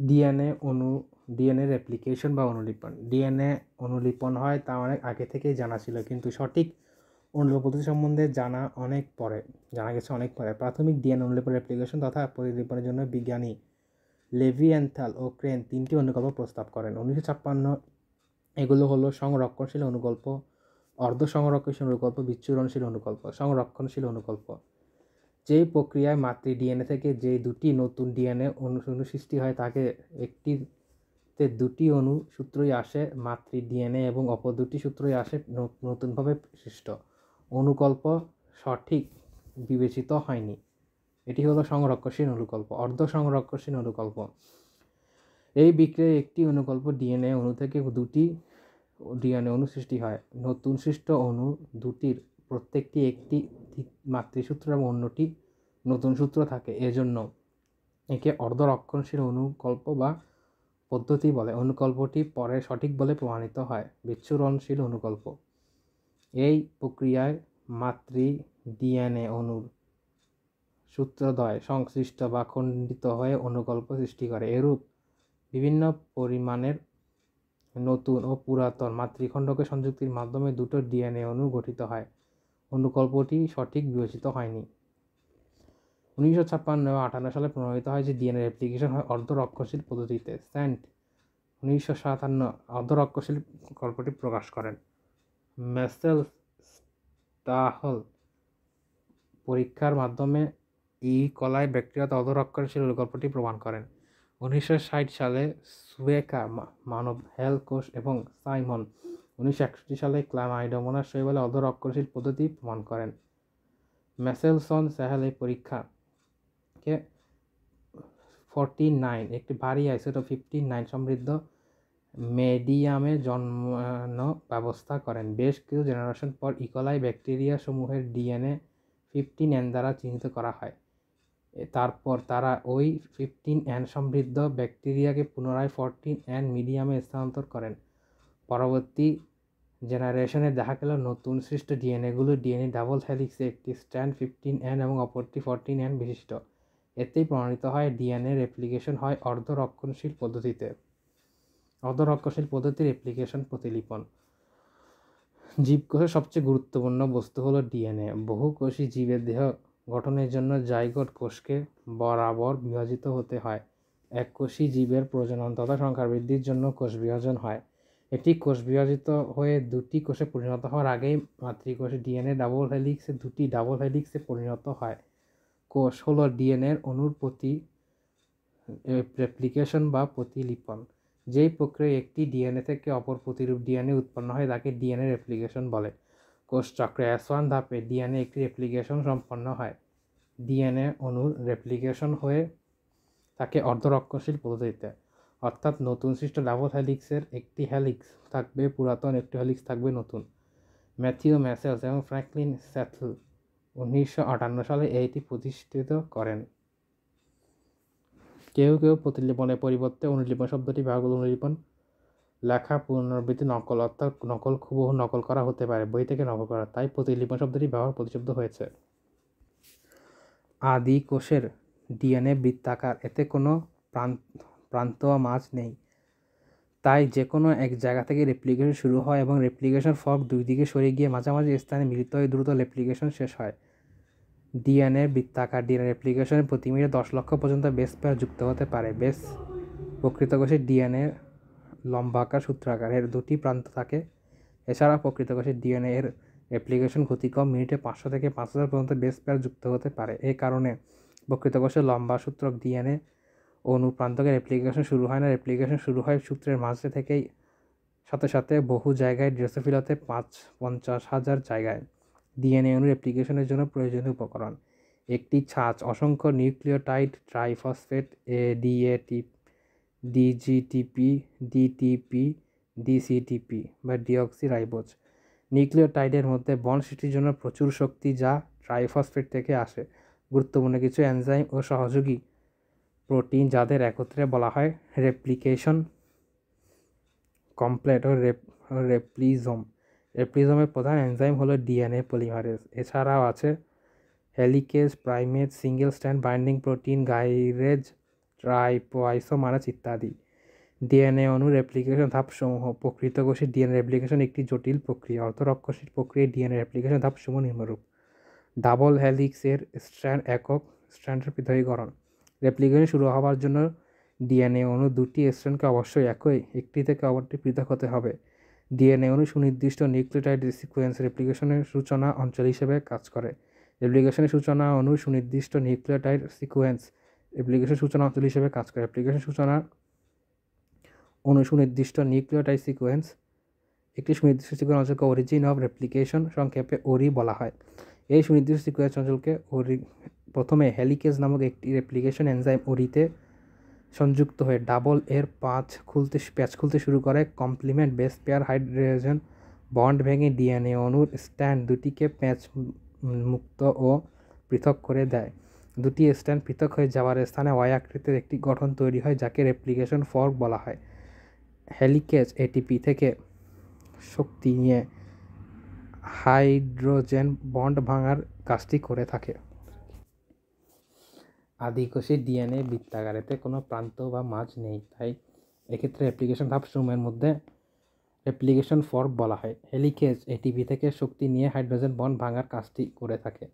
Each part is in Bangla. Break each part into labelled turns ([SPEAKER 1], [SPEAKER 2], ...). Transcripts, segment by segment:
[SPEAKER 1] ডিএনএ রেপ্লিকেশন বা অনুলিপন। ডিএনএ অনুলিপন হয় তা অনেক আগে থেকেই জানা ছিল, কিন্তু সঠিক অনুলিপন পদ্ধতি সম্বন্ধে জানা গেছে অনেক পরে। প্রাথমিক ডিএনএ অনুলিপন রেপ্লিকেশন তথা প্রতিলিপনের জন্য বিজ্ঞানী লেভিয়েন্থাল ও ক্রেন 3টি অনুকল্প প্রস্তাব করেন 1956। এগুলো হলো সংরক্ষণশীল অনুকল্প, অর্ধ সংরক্ষণশীল অনুকল্প, বিচ্ছুরণশীল অনুকল্প। সংরক্ষণশীল অনুকল্প যেই প্রক্রিয়ায় মাতৃ ডিএনএ থেকে যে দুটি নতুন ডিএনএ অণু সৃষ্টি হয় তাকে একটিতে দুটি অণু সূত্রই আসে মাতৃ ডিএনএ এবং অপর দুটি সূত্রই আসে নতুনভাবে সৃষ্ট অনুকল্প সঠিক বিবেচিত হয়নি। এটি হলো সংরক্ষণশীল অনুকল্প। অর্ধ সংরক্ষণশীল অনুকল্প এই বিক্রিয়ায় একটি অনুকল্প ডিএনএ অণু থেকে দুটি ডিএনএ অণু সৃষ্টি হয়। নতুন সৃষ্ট অণু দুটির প্রত্যেকটি একটি মাতৃসূত্র এবং অন্যটি নতুন সূত্র থাকে, এজন্য একে অর্ধ রক্ষণশীল অনুকল্প বা পদ্ধতি বলে। অনুকল্পটি পরে সঠিক বলে প্রমাণিত হয়। বিচ্ছুরণশীল অনুকল্প এই প্রক্রিয়ায় মাতৃ ডিএনএ অণুর সূত্রদ্বয় সংশ্লিষ্ট বা খণ্ডিত হয়ে অনুকল্প সৃষ্টি করে। এরূপ বিভিন্ন পরিমাণের নতুন ও পুরাতন মাতৃখণ্ডকে সংযুক্তির মাধ্যমে দুটো ডিএনএ অণু গঠিত হয়। অনুকল্পটি সঠিক বিবেচিত হয়নি। 1956 ও 58 সালে প্রমাণিত হয় যে ডিএনএ রেপ্লিকেশন হয় অর্ধ রক্ষণশীল পদ্ধতিতে। স্যান্ট 1957 অর্ধ রক্ষণশীল গল্পটি প্রকাশ করেন। মেসেল স্টাহল পরীক্ষার মাধ্যমে কলাই ব্যাকটেরিয়াতে অর্ধ রক্ষণশীল গল্পটি প্রমাণ করেন। 1960 সালে সুয়েকা মানব হেল কোষ এবং সাইমন 1961 সালে ক্লামাইডোমোনাস শৈবালে অর্ধ রক্ষণশীল পদ্ধতি প্রমাণ করেন। মেসেলসন স্যাহেল এই পরীক্ষাকে 49 একটি ভারী আইসোটোপ 59 সমৃদ্ধ মিডিয়ামে জন্মানো ব্যবস্থা করেন। বেশ কিছু জেনারেশন পর ইকোলাই ব্যাকটেরিয়া সমূহের ডিএনএ 15N দ্বারা চিহ্নিত করা হয়। তারপর তারা ওই 15N সমৃদ্ধ ব্যাকটেরিয়াকে পুনরায় 14N মিডিয়ামে স্থানান্তর করেন। পরবর্তী জেনারেশনে দেখা গেল নতুন সৃষ্ট ডিএনএগুলো ডিএনএ ডাবল হেলিক্সে একটি স্ট্র্যান্ড 15N এবং অপরটি 14N বিশিষ্ট। এতেই প্রমাণিত হয় ডিএনএ রেপ্লিকেশন হয় অর্ধ রক্ষণশীল পদ্ধতিতে। অর্ধ রক্ষণশীল পদ্ধতির রেপ্লিকেশন প্রতিলিপন। জীবকোষের সবচেয়ে গুরুত্বপূর্ণ বস্তু হলো ডিএনএ। বহুকোষী জীবের দেহ গঠনের জন্য জাইগোট কোষকে বরাবর বিভাজিত হতে হয়। এককোষী জীবের প্রজনন তথা সংখ্যা বৃদ্ধির জন্য কোষ বিভাজন হয়। এটি কোষ বিভাজিত হয়ে দুটি কোষে পরিণত হওয়ার আগেই মাতৃকোষে ডিএনএ ডাবল হেলিক্সে দুটি ডাবল হেলিক্সে পরিণত হয়। কোষ হলো ডিএনএর অণুর প্রতি রেপ্লিকেশন বা প্রতিলিপন। যেই প্রক্রিয়ায় একটি ডিএনএ থেকে অপর প্রতিরূপ ডিএনএ উৎপন্ন হয় তাকে ডিএনএ রেপ্লিকেশন বলে। কোষ চক্রে S1 ধাপে ডিএনএ একটি রেপ্লিকেশন সম্পন্ন হয়। ডিএনএ অণুর রেপ্লিকেশন হয়ে থাকে অর্ধ রক্ষণশীল পদ্ধতিতে, অর্থাৎ নতুন সৃষ্ট ডাবল হেলিক্সের একটি হেলিক্স থাকবে পুরাতন, একটি হেলিক্স থাকবে নতুন। ম্যাথিউ মেসেলস এবং ফ্র্যাঙ্কলিন স্যাথল 1958 সালে এইটি প্রতিষ্ঠিত করেন। কেউ কেউ প্রতিলিপনের পরিবর্তে অনুলিপন শব্দটি ব্যবহার করে অনুলিপন লেখা পুনরাবৃত্তি নকল, অর্থাৎ নকল হুবহু নকল করা হতে পারে, বই থেকে নকল করা, তাই প্রতিলিপন শব্দটি ব্যবহার প্রতিশব্দ হয়েছে। আদি কোষের ডিএনএ বৃত্তাকার, এতে কোনো প্রান্ত মাঝ নেই, তাই যে কোনো এক জায়গা থেকে রেপ্লিকেশন শুরু হয় এবং রেপ্লিকেশন ফর্ক দুই দিকে সরে গিয়ে মাঝামাঝি স্থানে মিলিত হয়ে দ্রুত রেপ্লিকেশন শেষ হয়। ডিএনএ বৃত্তাকার। ডিএনএ রেপ্লিকেশনে প্রতি মিনিটে 10 লক্ষ পর্যন্ত বেস পেয়ার যুক্ত হতে পারে। বেস প্রকৃত কোষের ডিএনএ লম্বাকার সূত্রাকার, এর দুটি প্রান্ত থাকে। এছাড়া প্রকৃত কোষের ডিএনএ এর রেপ্লিকেশন গতি কম, মিনিটে 500 থেকে 5000 পর্যন্ত বেস পেয়ার যুক্ত হতে পারে। এই কারণে প্রকৃত কোষের লম্বা সূত্রক ডিএনএ অণু প্রান্তকে রেপ্লিকেশন শুরু হয় না। রেপ্লিকেশন শুরু হয় সূত্রের মাঝে থেকেই, সাথে সাথে বহু জায়গায় ড্রোসোফিলাতে 50,000 জায়গায়। ডিএনএ অণু রেপ্লিকেশনের জন্য প্রয়োজনীয় উপকরণ: একটি ছাঁচ, অসংখ্য নিউক্লিওটাইড, ট্রাইফসফেট, ডিএটিপি, ডিজিটিপি, ডিটিপি, ডিসিটিপি বা ডিঅক্সিরাইবোজ। নিউক্লিওটাইডের মধ্যে বন্ড সৃষ্টির জন্য প্রচুর শক্তি যা ট্রাইফসফেট থেকে আসে। গুরুত্বপূর্ণ কিছু এনজাইম ও সহযোগী প্রোটিন যাদের একত্রে বলা হয় রেপ্লিকেশন কমপ্লেট ও রেপ্লিজোম। রেপ্লিজোমের প্রধান এনজাইম হলো ডিএনএ পলিমারেজ। এছাড়াও আছে helicase, primase, single strand binding protein, gyrase, topoisomerase ইত্যাদি। ডিএনএ অণু রেপ্লিকেশন ধাপসমূহ। প্রকৃত কোষে ডিএনএ রেপ্লিকেশন একটি জটিল প্রক্রিয়া। অর্ধরক্ষসের প্রক্রিয়ায় ডিএনএ রেপ্লিকেশন ধাপসমূহ নিম্নরূপ: ডাবল হেলিক্সের স্ট্র্যান্ড, একক স্ট্র্যান্ডের পৃথকীকরণ। রেপ্লিকেশন শুরু হওয়ার জন্য ডিএনএ অণু দুটি স্ট্র্যান্ডকে অবশ্যই একটি থেকে অপরটি পৃথক হতে হবে। ডিএনএ অণু সুনির্দিষ্ট নিউক্লিওটাইড সিকোয়েন্স রেপ্লিকেশনের সূচনা অঞ্চল হিসেবে কাজ করে। রেপ্লিকেশনের সূচনা অণু সুনির্দিষ্ট নিউক্লিওটাইড সিকোয়েন্স রেপ্লিকেশন সূচনা অঞ্চল হিসেবে কাজ করে। রেপ্লিকেশন সূচনা অণু সুনির্দিষ্ট নিউক্লিওটাইড সিকোয়েন্স একটি সুনির্দিষ্ট সিকোয়েন্স অঞ্চলকে অরিজিন অফ রেপ্লিকেশন, সংক্ষেপে ওরি বলা হয়। এই সুনির্দিষ্ট সিকোয়েন্স অঞ্চলকে প্রথমে হেলিকেজ নামক একটি রেপ্লিকেশন এনজাইম ওরিতে সংযুক্ত হয়ে ডাবল এর প্যাচ খুলতে শুরু করে। Complement base pair hydrogen bond ভেঙে ডিএনএ অণুর স্ট্র্যান্ড দুটিকে প্যাচ মুক্ত ও পৃথক করে দেয়। দুটি স্ট্র্যান্ড পৃথক হয়ে যাওয়ার স্থানে ওয়াই আকৃতির একটি গঠন তৈরি হয়, যাকে রেপ্লিকেশন ফর্ক বলা হয়। হেলিকেজ এটিপি থেকে শক্তি নিয়ে হাইড্রোজেন বন্ড ভাঙার কাজটি করে থাকে। আদিকোষে ডিএনএ বৃত্তাকারেতে কোনো প্রান্ত বা মাঝ নেই, তাই এক্ষেত্রে রেপ্লিকেশন ধাপসমূহের মধ্যে রেপ্লিকেশন ফর্ক বলা হয়। হেলিকেজ এটিপি থেকে শক্তি নিয়ে হাইড্রোজেন বন্ড ভাঙার কাজটি করে থাকে।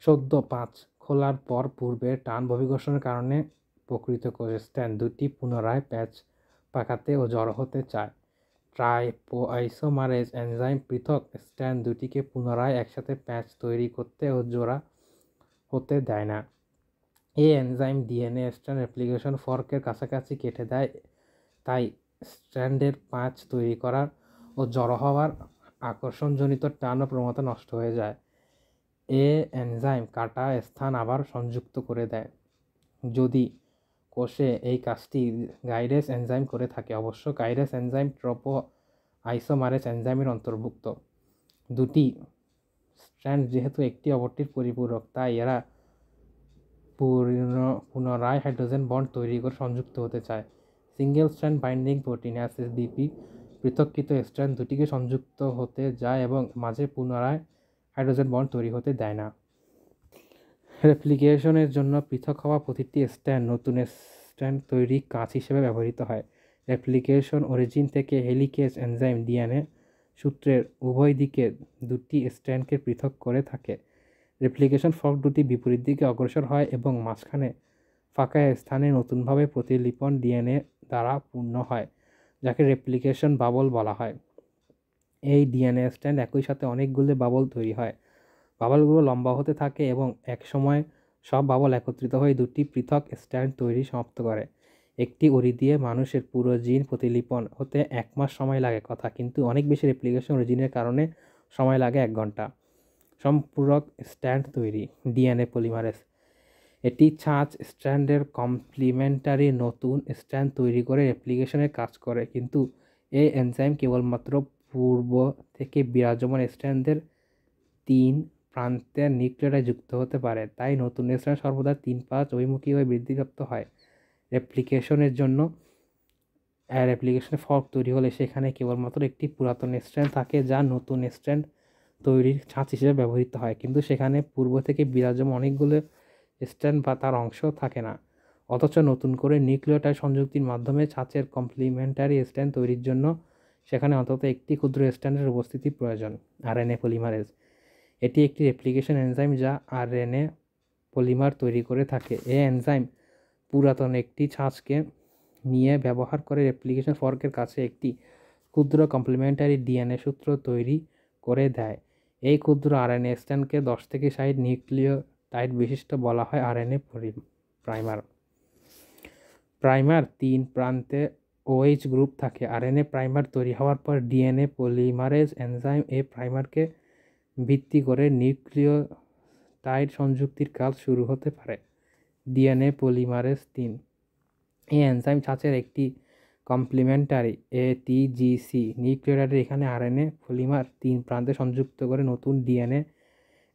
[SPEAKER 1] 14.5 খোলার পর পূর্বের টান অভিঘর্ষণের কারণে প্রকৃত কোষের স্ট্র্যান্ড দুটি পুনরায় প্যাচ পাকাতে ও জড়ো হতে চায়। ট্রাইপোআইসোমারেজ এনজাইম পৃথক স্ট্র্যান্ড দুটিকে পুনরায় একসাথে প্যাচ তৈরি করতে ও জোড়া হতে দেয় না। এই এনজাইম ডিএনএ স্ট্র্যান্ড রেপ্লিকেশন ফর্কের কাছাকাছি কেটে দেয়, তাই স্ট্র্যান্ডের প্যাচ তৈরি করার ও জড়ো হওয়ার আকর্ষণজনিত টান ও প্রবণতা নষ্ট হয়ে যায়। এ এনজাইম কাটা স্থান আবার সংযুক্ত করে দেয়। যদি কোষে এই কাজটি গাইডেস এনজাইম করে থাকে, অবশ্য গাইডেস এনজাইম ট্রোপোআইসোমারেজ এনজাইমের অন্তর্ভুক্ত। দুটি স্ট্র্যান্ড যেহেতু একটি অপরটির পরিপূরক, তাই এরা পুনরায় হাইড্রোজেন বন্ড তৈরি করে সংযুক্ত হতে চায়। Single strand binding protein SSBP পৃথককৃত স্ট্র্যান্ড দুটিকে সংযুক্ত হতে যায় এবং মাঝে পুনরায় হাইড্রোজেন বন্ড তৈরি হতে দেয় না। রেপ্লিকেশনের জন্য পৃথক হওয়া প্রতিটি স্ট্র্যান্ড নতুন স্ট্র্যান্ড তৈরি কাজ হিসেবে ব্যবহৃত হয়। রেপ্লিকেশন অরিজিন থেকে হেলিকেজ এনজাইম ডিএনএ সূত্রের উভয় দিকে দুটি স্ট্র্যান্ডকে পৃথক করে থাকে। রেপ্লিকেশন ফর্ক দুটি বিপরীত দিকে অগ্রসর হয় এবং মাঝখানে ফাঁকা স্থানে নতুনভাবে প্রতিলিপন ডিএনএ দ্বারা পূর্ণ হয়, যাকে রেপ্লিকেশন বাবল বলা হয়। এই ডিএনএ স্ট্র্যান্ড একই সাথে অনেকগুলো বাবল তৈরি হয়। বাবলগুলো লম্বা হতে থাকে এবং একসময় সব বাবল একত্রিত হয়ে দুটি পৃথক স্ট্র্যান্ড তৈরি সমাপ্ত করে। একটি ওরি দিয়ে মানুষের পুরো জিন প্রতিলিপন হতে 1 মাস সময় লাগে কথা, কিন্তু অনেক বেশি রেপ্লিকেশন অরিজিনের কারণে সময় লাগে 1 ঘন্টা। সম্পূরক স্ট্র্যান্ড তৈরি। ডিএনএ পলিমারেজ এটি ছাঁচ স্ট্র্যান্ডের কমপ্লিমেন্টারি নতুন স্ট্র্যান্ড তৈরি করে রেপ্লিকেশনের কাজ করে, কিন্তু এই এনজাইম কেবলমাত্র পূর্ব থেকে বিরাজমান স্ট্র্যান্ডের 3 প্রান্তে নিউক্লিওটাইড যুক্ত হতে পারে, তাই নতুন স্ট্র্যান্ড সর্বদা 3-5 অভিমুখী হয়ে বৃদ্ধিপ্রাপ্ত হয়। রেপ্লিকেশনের জন্য রেপ্লিকেশন ফর্ক তৈরি হলে সেখানে কেবলমাত্র একটি পুরাতন স্ট্র্যান্ড থাকে যা নতুন স্ট্র্যান্ড তৈরির ছাঁচ হিসেবে ব্যবহৃত হয়, কিন্তু সেখানে পূর্ব থেকে বিরাজমান অনেকগুলো স্ট্র্যান্ড বা তার অংশ থাকে না। অথচ নতুন করে নিউক্লিওটাইড সংযুক্তির মাধ্যমে ছাঁচের কমপ্লিমেন্টারি স্ট্র্যান্ড তৈরির জন্য সেখানে অন্তত একটি ক্ষুদ্র স্ট্র্যান্ডের উপস্থিতি প্রয়োজন। আরএনএ পলিমারেজ এটি একটি রেপ্লিকেশন এনজাইম যা আরএনএ পলিমার তৈরি করে থাকে। এই এনজাইম পুরাতন একটি ছাঁচকে নিয়ে ব্যবহার করে রেপ্লিকেশন ফর্কের কাছে একটি ক্ষুদ্র কমপ্লিমেন্টারি ডিএনএ সূত্র তৈরি করে দেয়। এই ক্ষুদ্র আরএনএ স্ট্র্যান্ডকে 10 থেকে 60 নিউক্লিওটাইড বিশিষ্ট বলা হয় আরএনএ প্রাইমার। প্রাইমার 3 প্রান্তে OH গ্রুপ থাকে। আরএনএ প্রাইমার তৈরি হওয়ার পর ডিএনএ পলিমারেজ এনজাইম এই প্রাইমারকে ভিত্তি করে নিউক্লিওটাইড সংযুক্তির কাজ শুরু হতে পারে। ডিএনএ পলিমারেজ 3 এই এনজাইম ছাঁচের একটি কমপ্লিমেন্টারি ATGC নিউক্লিওটাইডের এখানে আরএনএ পলিমার 3 প্রান্তে সংযুক্ত করে নতুন ডিএনএ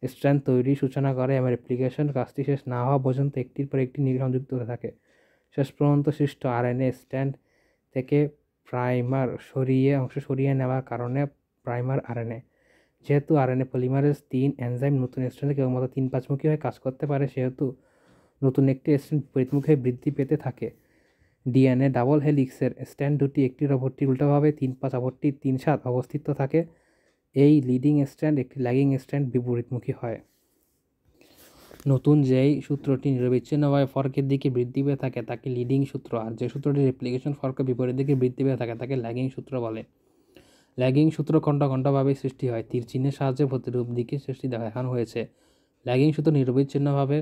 [SPEAKER 1] স্ট্র্যান্ড তৈরির সূচনা করে এবং রেপ্লিকেশন কাজটি শেষ না হওয়া পর্যন্ত একটির পর একটি সংযুক্ত হতে থাকে। শেষ পর্যন্ত সৃষ্ট আরএনএ স্ট্র্যান্ড থেকে প্রাইমার অংশ সরিয়ে নেওয়ার কারণে প্রাইমার আরএনএ। যেহেতু আরএনএ পলিমারেজ 3 এনজাইম নতুন স্ট্র্যান্ডে কেবলমাত্র 3-5 মুখী হয়ে কাজ করতে পারে, সেহেতু নতুন একটি স্ট্র্যান্ড বিপরীতমুখে বৃদ্ধি পেতে থাকে। ডিএনএ ডাবল হেলিক্সের স্ট্র্যান্ড দুটি একটির অপরটির উল্টোভাবে 3-5 অপরটি 3-7 অবস্থিত থাকে। এই লিডিং স্ট্র্যান্ড একটি ল্যাগিং স্ট্র্যান্ড বিপরীতমুখী হয়। নতুন যেই সূত্রটি নিরবিচ্ছিন্নভাবে ফর্কের দিকে বৃদ্ধি পেয়ে থাকে তাকে লিডিং সূত্র, আর যে সূত্রটি রেপ্লিকেশন ফর্কের বিপরীত দিকে বৃদ্ধি পেয়ে থাকে তাকে ল্যাগিং সূত্র বলে। ল্যাগিং সূত্র খণ্ড খণ্ডভাবে সৃষ্টি হয়, তীর চিহ্নের সাহায্যে প্রতিরূপ দিকে সৃষ্টি দেখানো হয়েছে। ল্যাগিং সূত্র নিরবিচ্ছিন্নভাবে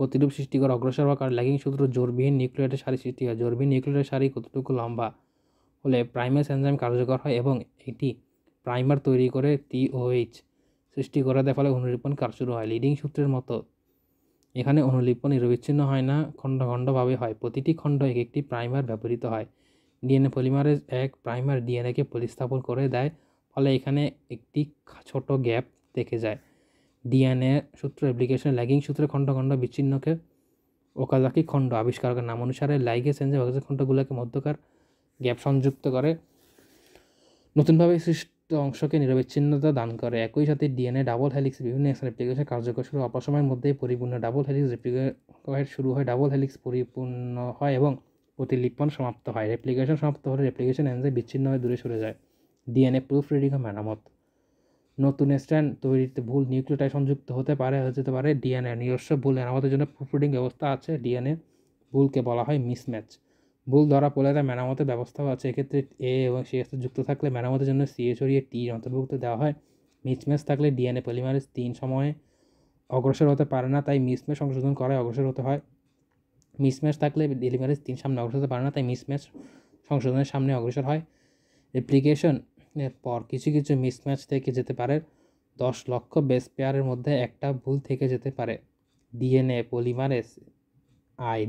[SPEAKER 1] প্রতিরূপ সৃষ্টি করে অগ্রসর হওয়ার কারণে ল্যাগিং সূত্র জোড়বিহীন নিউক্লিয়েটের সারি সৃষ্টি হয়। জোড়বিহীন নিউক্লিয়েটের সারি কতটুকু লম্বা হলে প্রাইমেস এনজাইম কার্যকর হয় এবং এটি প্রাইমার তৈরি করে টিওএইচ সৃষ্টি করে দেয়, ফলে অনুলিপন কাজ শুরু হয়। লিডিং সূত্রের মতো এখানে অনুলিপন নিরবিচ্ছিন্ন হয় না, খণ্ড খণ্ডভাবে হয়। প্রতিটি খণ্ড এক একটি প্রাইমার ব্যবহৃত হয়। ডিএনএ পলিমারেজ এক প্রাইমার ডিএনএকে প্রতিস্থাপন করে দেয়, ফলে এখানে একটি ছোট গ্যাপ থেকে যায়। ডিএনএ সূত্র অ্যাপ্লিকেশন ল্যাগিং সূত্রে খণ্ড খণ্ড বিচ্ছিন্নকে ওকাজাকি খণ্ড আবিষ্কারকের নাম অনুসারে লাইগেজ এনজাইম ওকাজাকি খণ্ডগুলোকে মধ্যকার গ্যাপ সংযুক্ত করে নতুনভাবে সৃষ্ট অংশকে নিরবিচ্ছিন্নতা দান করে। একই সাথে ডিএনএ ডাবল হেলিক্স বিভিন্ন রেপ্লিকেশন কার্যকর শুরু অল্প সময়ের মধ্যেই পরিপূর্ণ ডাবল হেলিক্স রেপ্লিকেট শুরু হয়, ডাবল হেলিক্স পরিপূর্ণ হয় এবং প্রতিলিপন সমাপ্ত হয়। রেপ্লিকেশন সমাপ্ত হলে রেপ্লিকেশন এনজাইম বিচ্ছিন্ন হয়ে দূরে সরে যায়। ডিএনএ প্রুফ রিডিং ও মেরামত নতুন স্ট্র্যান্ড তৈরিতে ভুল নিউক্লিওটাইড সংযুক্ত হতে পারে ডিএনএ নিজস্ব ভুল মেরামতের জন্য প্রুফ রিডিং ব্যবস্থা আছে। ডিএনএ ভুলকে বলা হয় মিসম্যাচ। ভুল ধরা পড়লে তার মেরামতের ব্যবস্থাও আছে। এক্ষেত্রে এ এবং সি যুক্ত থাকলে মেরামতের জন্য সিএ সরিয়ে টি অন্তর্ভুক্ত দেওয়া হয়। মিসম্যাচ থাকলে ডিএনএ পলিমারেজ 3 সময়ে অগ্রসর হতে পারে না, তাই মিসম্যাচ সংশোধন করায় অগ্রসর হতে হয়। মিসম্যাচ থাকলে পলিমারেজ 3 সামনে অগ্রসর হতে পারে না, তাই মিসম্যাচ সংশোধনের সামনে অগ্রসর হয়। রেপ্লিকেশনের পর কিছু কিছু মিসম্যাচ থেকে যেতে পারে। 10 লক্ষ বেস পেয়ারের মধ্যে একটা ভুল থেকে যেতে পারে। DNA polymerase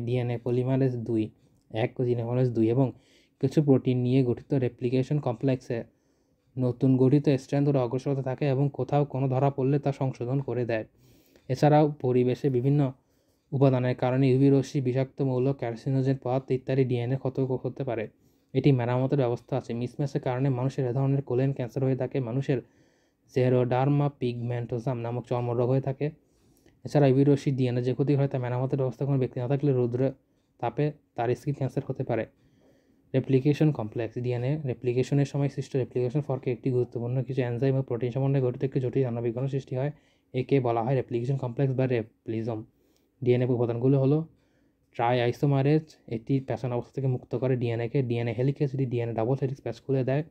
[SPEAKER 1] DNA polymerase 2 DNA polymerase 2 এবং কিছু প্রোটিন নিয়ে গঠিত রেপ্লিকেশন কমপ্লেক্সে নতুন গঠিত স্ট্র্যান্ড ধরে অগ্রসর হতে থাকে এবং কোথাও কোনো ধরা পড়লে তা সংশোধন করে দেয়। এছাড়াও পরিবেশে বিভিন্ন উপাদানের কারণে ইউভি রশ্মি, বিষাক্ত মৌল, ক্যারসিনোজেন পদার্থ ইত্যাদি ডিএনএ ক্ষত করতে পারে। এটি মেরামতের ব্যবস্থা আছে। মিসম্যাচের কারণে মানুষের এ ধরনের কোলেন ক্যান্সার হয়ে থাকে। মানুষের জেরোডার্মা পিগমেন্টোসাম নামক চর্মরোগ হয়ে থাকে। এছাড়া ইউভি রশ্মি ডিএনএ যে ক্ষতি হয় তা মেরামতের ব্যবস্থা কোনো ব্যক্তি না থাকলে রৌদ্র তাপে তার স্কিন ক্যান্সার হতে পারে। রেপ্লিকেশন কমপ্লেক্স ডিএনএ রেপ্লিকেশনের সময় সৃষ্ট রেপ্লিকেশন ফর্কে একটি গুরুত্বপূর্ণ কিছু এনজাইম ও প্রোটিন সমন্বয়ে গঠিত একটি জটিল আণবিক সৃষ্টি হয়। একে বলা হয় রেপ্লিকেশন কমপ্লেক্স বা রেপ্লিজম। ডিএনএ উপাদানগুলো হলো ট্রাই আইসোমারেজ, এটি প্যাশন অবস্থা থেকে মুক্ত করে ডিএনএকে। ডিএনএ হেলিকেজ, এটি ডিএনএ ডাবল হেলিক্স প্যাচ খুলে দেয়।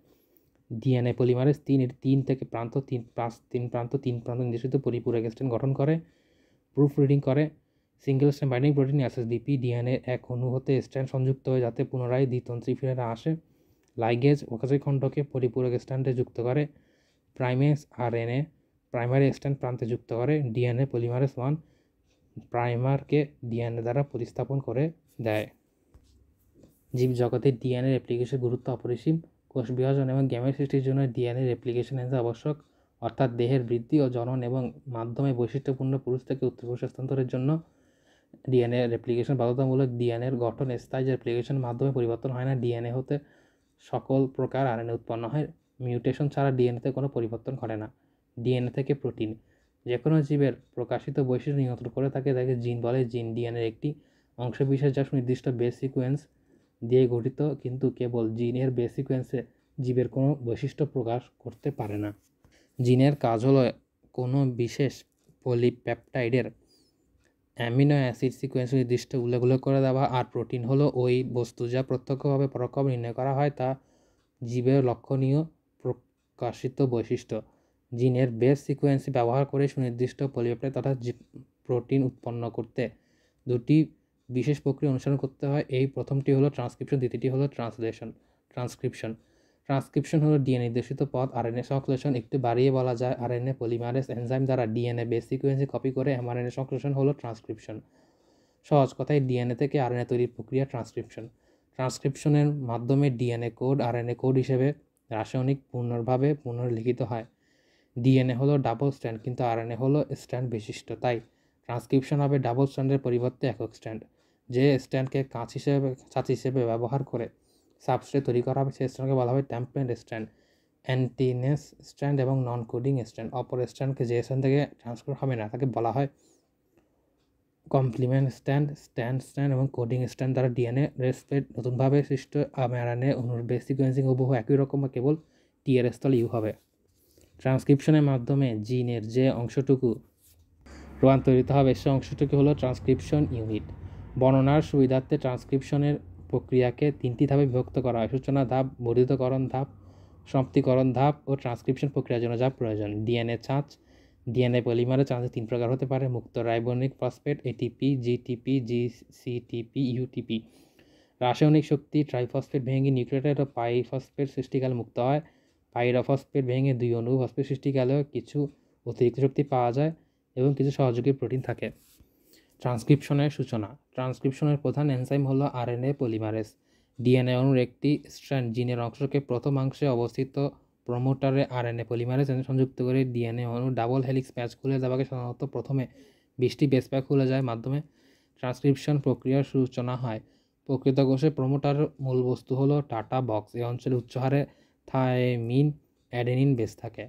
[SPEAKER 1] ডিএনএ পলিমারেজ 3, এটি 3 থেকে প্রান্ত 3 প্রান্ত নির্দেশিত পরিপূরক স্ট্র্যান্ড গঠন করে, প্রুফ রিডিং করে। Single strand binding protein SSDP DNA এক অণু হতে স্ট্র্যান্ড সংযুক্ত হয়ে যাতে পুনরায় দ্বিতন্ত্রী ফিরে না আসে। লাইগেজ ওকাজাকি খণ্ডকে পরিপূরক স্ট্র্যান্ডে যুক্ত করে। প্রাইমেস আরএনএ প্রাইমারি স্ট্র্যান্ড প্রান্তে যুক্ত করে। ডিএনএ পলিমারেজ 1 প্রাইমারকে ডিএনএ দ্বারা প্রতিস্থাপন করে দেয়। জীবজগতে ডিএনএ রেপ্লিকেশনের গুরুত্ব অপরিসীম। কোষ বিভাজন এবং গ্যামেট সৃষ্টির জন্য ডিএনএ রেপ্লিকেশন এনজাইম আবশ্যক, অর্থাৎ দেহের বৃদ্ধি ও জনন এবং মাধ্যমে বৈশিষ্ট্যপূর্ণ পুরুষ থেকে উত্তরপুরুষ স্থানান্তরের জন্য ডিএনএ রেপ্লিকেশন বাধ্যতামূলক। ডিএনএর গঠন স্থায়ী, রেপ্লিকেশনের মাধ্যমে পরিবর্তন হয় না। ডিএনএ হতে সকল প্রকার আরএনএ উৎপন্ন হয়। মিউটেশন ছাড়া ডিএনএতে কোনো পরিবর্তন ঘটে না। ডিএনএ থেকে প্রোটিন যে কোনো জীবের প্রকাশিত বৈশিষ্ট্য নিয়ন্ত্রণ করে থাকে তাকে জিন বলে। জিন ডিএনএর একটি অংশবিশেষ যা সুনির্দিষ্ট বেস সিকোয়েন্স দিয়ে গঠিত, কিন্তু কেবল জিনের বেস সিকোয়েন্সে জীবের কোনো বৈশিষ্ট্য প্রকাশ করতে পারে না। জিনের কাজ হলো কোনো বিশেষ পলিপেপটাইডের অ্যামিনো অ্যাসিড সিকোয়েন্স নির্দিষ্ট উল্লেখ করে দেওয়া, আর প্রোটিন হলো ওই বস্তু যা প্রত্যক্ষভাবে পরোক্ষভাবে নির্ণয় করা হয় তা জীবের লক্ষণীয় প্রকাশিত বৈশিষ্ট্য। জিনের বেস সিকোয়েন্স ব্যবহার করে সুনির্দিষ্ট পলিপেপটাইড তথা প্রোটিন উৎপন্ন করতে দুটি বিশেষ প্রক্রিয়া অনুসরণ করতে হয়। এই প্রথমটি হলো ট্রান্সক্রিপশন, দ্বিতীয়টি হলো ট্রান্সক্রিপশন হলো ডিএনএ নির্দেশিত পথ। আরএনএ সংশ্লেষণ একটু বাড়িয়ে বলা যায় আরএনএ পলিমারেজ এনজাইম দ্বারা ডিএনএ বেস সিকোয়েন্সে কপি করে এমআরএনএ সংশ্লেষণ হলো ট্রান্সক্রিপশন। সহজ কথায় ডিএনএ থেকে আরএনএ তৈরির প্রক্রিয়া ট্রান্সক্রিপশনের মাধ্যমে ডিএনএ কোড আরএনএ কোড হিসেবে রাসায়নিক পুনর্লিখিত হয়। ডিএনএ হলো ডাবল স্ট্র্যান্ড কিন্তু আরএনএ হলো স্ট্র্যান্ড বিশিষ্ট, তাই ট্রান্সক্রিপশন হবে ডাবল স্ট্র্যান্ডের পরিবর্তে একক স্ট্র্যান্ড। যে স্ট্র্যান্ডকে ছাঁচ হিসেবে ব্যবহার করে সাবস্ট্রেট তৈরি করা হবে সেই স্ট্র্যান্ডকে বলা হবে টেম্পলেট স্ট্র্যান্ড, অ্যান্টিনেস স্ট্র্যান্ড এবং নন কোডিং স্ট্র্যান্ড। অপর স্ট্র্যান্ডকে যে স্ট্র্যান্ড থেকে ট্রান্সফার হবে না তাকে বলা হয় কমপ্লিমেন্ট স্ট্যান্ড এবং কোডিং স্ট্যান্ড দ্বারা ডিএনএ রেসপেক্ট নতুনভাবে সৃষ্ট mRNA অণুর বেস সিকোয়েন্সিং হুবহু একই রকম বা কেবল টি এর স্থলে ইউ হবে। ট্রান্সক্রিপশনের মাধ্যমে জিনের যে অংশটুকু রূপান্তরিত হবে সে অংশটুকু হলো ট্রান্সক্রিপশন ইউনিট। বর্ণনার সুবিধার্থে ট্রান্সক্রিপশনের প্রক্রিয়াকে 3টি ধাপে বিভক্ত করা হয়: সূচনা ধাপ, বর্ধিতকরণ ধাপ, সমাপ্তিকরণ ধাপ ও ট্রান্সক্রিপশন প্রক্রিয়ার জন্য যা প্রয়োজন। ডিএনএ ছাঁচ। ডিএনএ পলিমারে ছাঁচে 3 প্রকার হতে পারে: মুক্ত রাইবোনিক ফসফেট এটিপি, জিটিপি, জিসিটিপি, ইউটিপি। রাসায়নিক শক্তি: ট্রাইফসফেট ভেঙে নিউক্লিওটাইড ও পাইফসফেট সৃষ্টিকালে মুক্ত হয়। পাইরোফসফেট ভেঙে 2 অণু ফসফেট সৃষ্টিকালেও কিছু অতিরিক্ত শক্তি পাওয়া যায় এবং কিছু সহযোগী প্রোটিন থাকে। ট্রান্সক্রিপশনের সূচনা। ট্রান্সক্রিপশনের প্রধান এনজাইম হলো আরএনএ পলিমারেজ। ডিএনএ অণুর একটি স্ট্র্যান্ড জিনের অংশকে প্রথমাংশে অবস্থিত প্রমোটারে আরএনএ পলিমারেজ সংযুক্ত করে ডিএনএ অণুর ডাবল হেলিক্স প্যাচ খুলে দেওয়াকে সাধারণত প্রথমে 20টি বেস প্যাক খুলে যায় মাধ্যমে ট্রান্সক্রিপশন প্রক্রিয়ার সূচনা হয়। প্রকৃত কোষে প্রমোটার মূল বস্তু হলো টাটা বক্স। এই অঞ্চলে উচ্চ হারে থাইমিন অ্যাডেনিন বেস থাকে।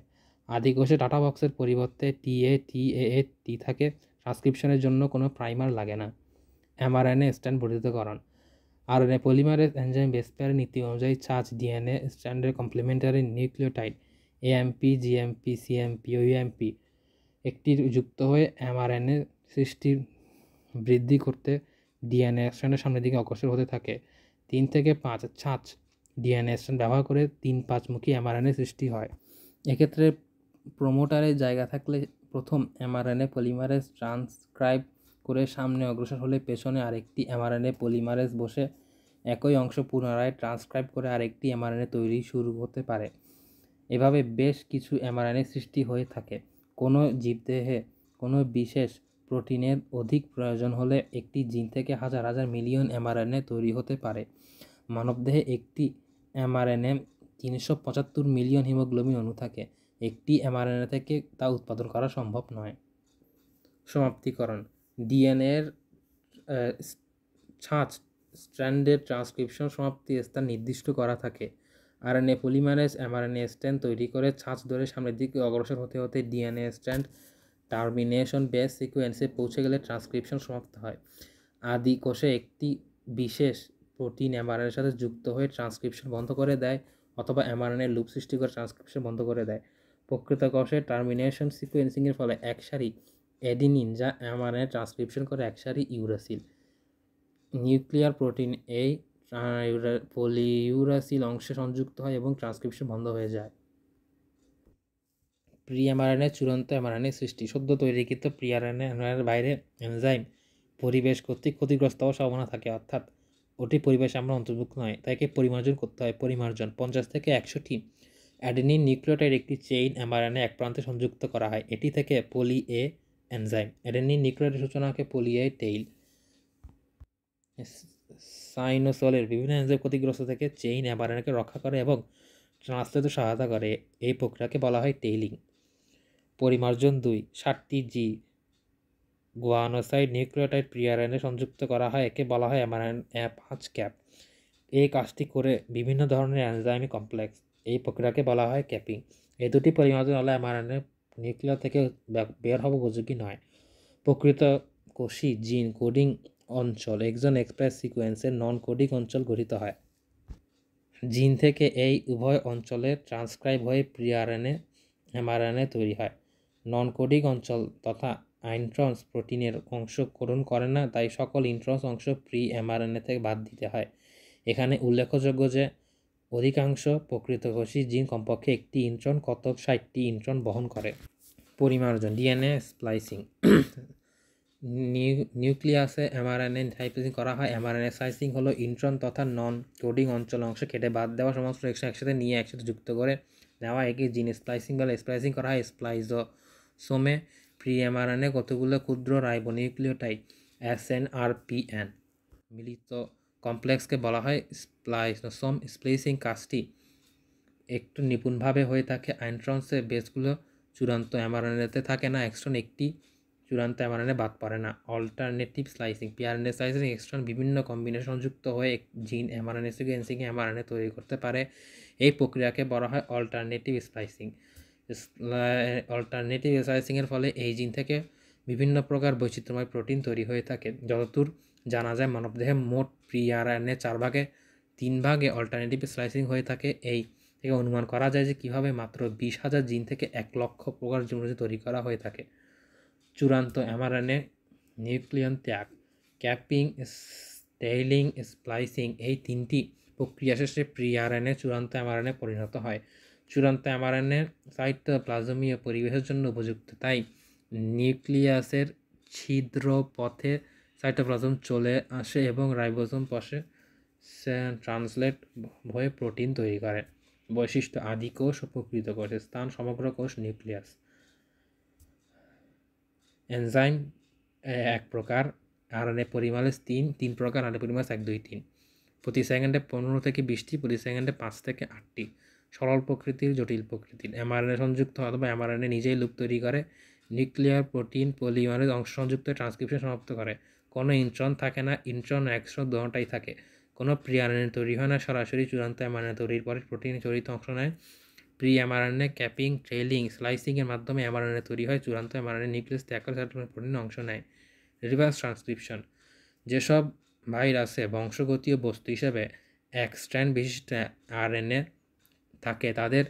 [SPEAKER 1] আদি কোষে টাটা বক্সের পরিবর্তে টি থাকে। ট্রান্সক্রিপশনের জন্য কোনো প্রাইমার লাগে না। mRNA স্ট্যান্ড বর্ধিতকরণ। আরএনএ পলিমারেজ এনজাইম বেস পেয়ারের নীতি অনুযায়ী ছাঁচ ডিএনএ স্ট্যান্ডের complementary nucleotide AMP, GMP, CMP ও ইউএমপি একটি যুক্ত হয়ে mRNA সৃষ্টি বৃদ্ধি করতে ডিএনএ স্ট্র্যান্ডের সামনের দিকে অগ্রসর হতে থাকে। 3 থেকে 5 ছাঁচ ডিএনএ স্ট্র্যান্ড ব্যবহার করে 3-5 মুখী mRNA সৃষ্টি হয়। এক্ষেত্রে প্রোমোটারের জায়গা থাকলে প্রথম mRNA পলিমারেজ ট্রান্সক্রাইব করে সামনে অগ্রসর হলে পেছনে আরেকটি mRNA পলিমারেজ বসে একই অংশ পুনরায় ট্রান্সক্রাইব করে আরেকটি mRNA তৈরি শুরু হতে পারে। এভাবে বেশ কিছু mRNA সৃষ্টি হয়ে থাকে। কোনো জীবদেহে কোনো বিশেষ প্রোটিনের অধিক প্রয়োজন হলে একটি জিন থেকে হাজার হাজার মিলিয়ন mRNA তৈরি হতে পারে। মানবদেহে একটি mRNA 375 মিলিয়ন হিমোগ্লোবিন অণু থাকে। একটি mRNA থেকে তা উৎপাদন করা সম্ভব নয়। সমাপ্তিকরণ। ডিএনএর ছাঁচ স্ট্র্যান্ডের ট্রান্সক্রিপশন সমাপ্তি স্থান নির্দিষ্ট করা থাকে। আরএনএ পলিমারেজ mRNA স্ট্র্যান্ড তৈরি করে ছাঁচ ধরে সামনের দিকে অগ্রসর হতে হতে ডিএনএ স্ট্র্যান্ড টার্মিনেশন বেস সিকোয়েন্সে পৌঁছে গেলে ট্রান্সক্রিপশন সমাপ্ত হয়। আদি কোষে একটি বিশেষ প্রোটিন mRNAর সাথে যুক্ত হয়ে ট্রান্সক্রিপশন বন্ধ করে দেয় অথবা mRNA লুপ সৃষ্টি করে ট্রান্সক্রিপশন বন্ধ করে দেয়। প্রকৃত কোষে টার্মিনেশন সিকোয়েন্সিংয়ের ফলে এক সারি অ্যাডিনিন যা mRNA ট্রান্সক্রিপশন করে এক সারি ইউরাসিল। নিউক্লিয়ার প্রোটিন এই পলিইউরাসিল অংশে সংযুক্ত হয় এবং ট্রান্সক্রিপশন বন্ধ হয়ে যায়। প্রি mRNA চূড়ান্ত mRNA সৃষ্টি। সদ্য তৈরিকৃত প্রি mRNAর বাইরে এনজাইম পরিবেশ কর্তৃক ক্ষতিগ্রস্ত হওয়ার সম্ভাবনা থাকে, অর্থাৎ ওটি পরিবেশে আমরা অন্তর্ভুক্ত নয়, তাইকে পরিমার্জন করতে হয়। পরিমার্জন 50 থেকে 100টি অ্যাডেনিন নিউক্লিওটাইড একটি চেইন mRNA এক প্রান্তে সংযুক্ত করা হয়। এটি থেকে পলি এ এনজাইম অ্যাডেনিন নিউক্লিওটাইড সূচনাকে পলি এ টেইল। সাইনোসলের বিভিন্ন এনজাইম ক্ষতিগ্রস্ত থেকে চেইন mRNAকে রক্ষা করে এবং ট্রান্সলেটে সহায়তা করে। এই প্রক্রিয়াকে বলা হয় টেইলিং। পরিমার্জন 2 60টি জি গুয়ানোসাইড নিউক্লিওটাইড প্রি আরএনএ সংযুক্ত করা হয়, একে বলা হয় mRNA 5 ক্যাপ। এই কাজটি করে বিভিন্ন ধরনের এনজাইমি কমপ্লেক্স। এই প্রক্রিয়াকে বলা হয় ক্যাপিং। এই দুটি পরিমার্জন হলে mRNA নিউক্লিয়ার থেকে বের হওয়া উপযোগী নয়। প্রকৃত কোষী জিন কোডিং অঞ্চল এক্সন এক্সপ্রেস সিকোয়েন্সের নন কোডিং অঞ্চল গঠিত হয়। জিন থেকে এই উভয় অঞ্চলে ট্রান্সক্রাইব হয়ে প্রি আরএনএ mRNA তৈরি হয়। নন কোডিং অঞ্চল তথা ইন্ট্রন্স প্রোটিনের অংশ কোডন করে না, তাই সকল ইন্ট্রন্স অংশ প্রি mRNA থেকে বাদ দিতে হয়। এখানে উল্লেখযোগ্য যে অধিকাংশ প্রকৃত কোষী জিন কমপক্ষে একটি ইন্ট্রন কতক 60টি ইন্ট্রন বহন করে। পরিমার্জন ডিএনএ স্প্লাইসিং। নিউক্লিয়াসে mRNA স্প্লাইসিং করা হয়। mRNA স্প্লাইসিং হলো ইন্ট্রন তথা নন কোডিং অংশ কেটে বাদ দেওয়া সমস্ত একসাথে নিয়ে একসাথে যুক্ত করে নেওয়া একে জিন স্প্লাইসিং বলে। স্প্লাইসিং করা হয় স্প্লাইজোসোমে প্রি mRNA কতগুলো ক্ষুদ্র রাইবোনিউক্লিওটাইড SNRPN মিলিত কমপ্লেক্সকে বলা হয় স্প্লাইসোসোম। স্প্লাইসিং কাজটি একটু নিপুণভাবে হয়ে থাকে। ইন্ট্রন্সে বেসগুলো চূড়ান্ত mRNAতে থাকে না, এক্সট্রন একটি চূড়ান্ত mRNA বাদ পড়ে না। অল্টারনেটিভ স্লাইসিং পিআরএনএ স্লাইসিং এক্সট্রন বিভিন্ন কম্বিনেশন যুক্ত হয়ে জিন mRNA সিকোয়েন্সিংয়ে mRNA তৈরি করতে পারে। এই প্রক্রিয়াকে বলা হয় অল্টারনেটিভ স্প্লাইসিং। অল্টারনেটিভ স্লাইসিংয়ের ফলে এই জিন থেকে বিভিন্ন প্রকার বৈচিত্র্যময় প্রোটিন তৈরি হয়ে থাকে। যতদূর জানা যায় মানবদেহে মোট প্রি আরএনএ 4 ভাগে 3 ভাগে অল্টারনেটিভ স্লাইসিং হয়ে থাকে। এই থেকে অনুমান করা যায় যে কীভাবে মাত্র 20,000 জিন থেকে 1 লক্ষ প্রকার জিন তৈরি করা হয়ে থাকে। চূড়ান্ত এমআরএনএ নিউক্লিয়ন ত্যাগ, ক্যাপিং, স্টেইলিং, স্প্লাইসিং এই 3টি প্রক্রিয়া শেষে প্রি আরএনএ চূড়ান্ত এমআরএনএ পরিণত হয়। চূড়ান্ত এমআরএনএ সাইটোপ্লাজমীয় পরিবেশের জন্য উপযুক্ত, তাই নিউক্লিয়াসের ছিদ্র পথে সাইটোপ্লাজম চলে আসে এবং রাইবোসোম পশে ট্রান্সলেট হয়ে প্রোটিন তৈরি করে। বৈশিষ্ট্য: আদি কোষ ও প্রকৃত কোষ, স্থান সমগ্র কোষ, নিউক্লিয়াস। এনজাইম এক প্রকার, আরএনএ পলিমারেজ 3 প্রকার, আরএনএ পলিমারেজ 1, 2, 3। প্রতি সেকেন্ডে 15 থেকে 20টি, প্রতি সেকেন্ডে 5 থেকে 8টি। সরল প্রকৃতির, জটিল প্রকৃতির। এমআরএনএ সংযুক্ত অথবা এমআরএনএ নিজেই লুপ তৈরি করে। নিউক্লিয়ার প্রোটিন পলিমারেজ অংশ সংযুক্ত ট্রান্সক্রিপশন সমাপ্ত করে। কোনো ইন্ট্রন থাকে না, ইন্ট্রন এক্সট্রন দুটোটাই থাকে। কোনো প্রি আরএনএ তৈরি হয় না, সরাসরি চূড়ান্ত এমআরএনএ তৈরির পরে প্রোটিন জড়িত অংশ নেয়। প্রি এমআরএনএ ক্যাপিং, ট্রেইলিং, স্লাইসিংয়ের মাধ্যমে এমআরএনএ তৈরি হয়। চূড়ান্ত এমআরএনএ নিউক্লিয়াস ত্যাগ করে প্রোটিন অংশ নেয়। রিভার্স ট্রান্সক্রিপশন: যেসব ভাইরাসে বংশগতীয় বস্তু হিসেবে এক স্ট্র্যান্ড বিশিষ্ট আরএনএ থাকে তাদের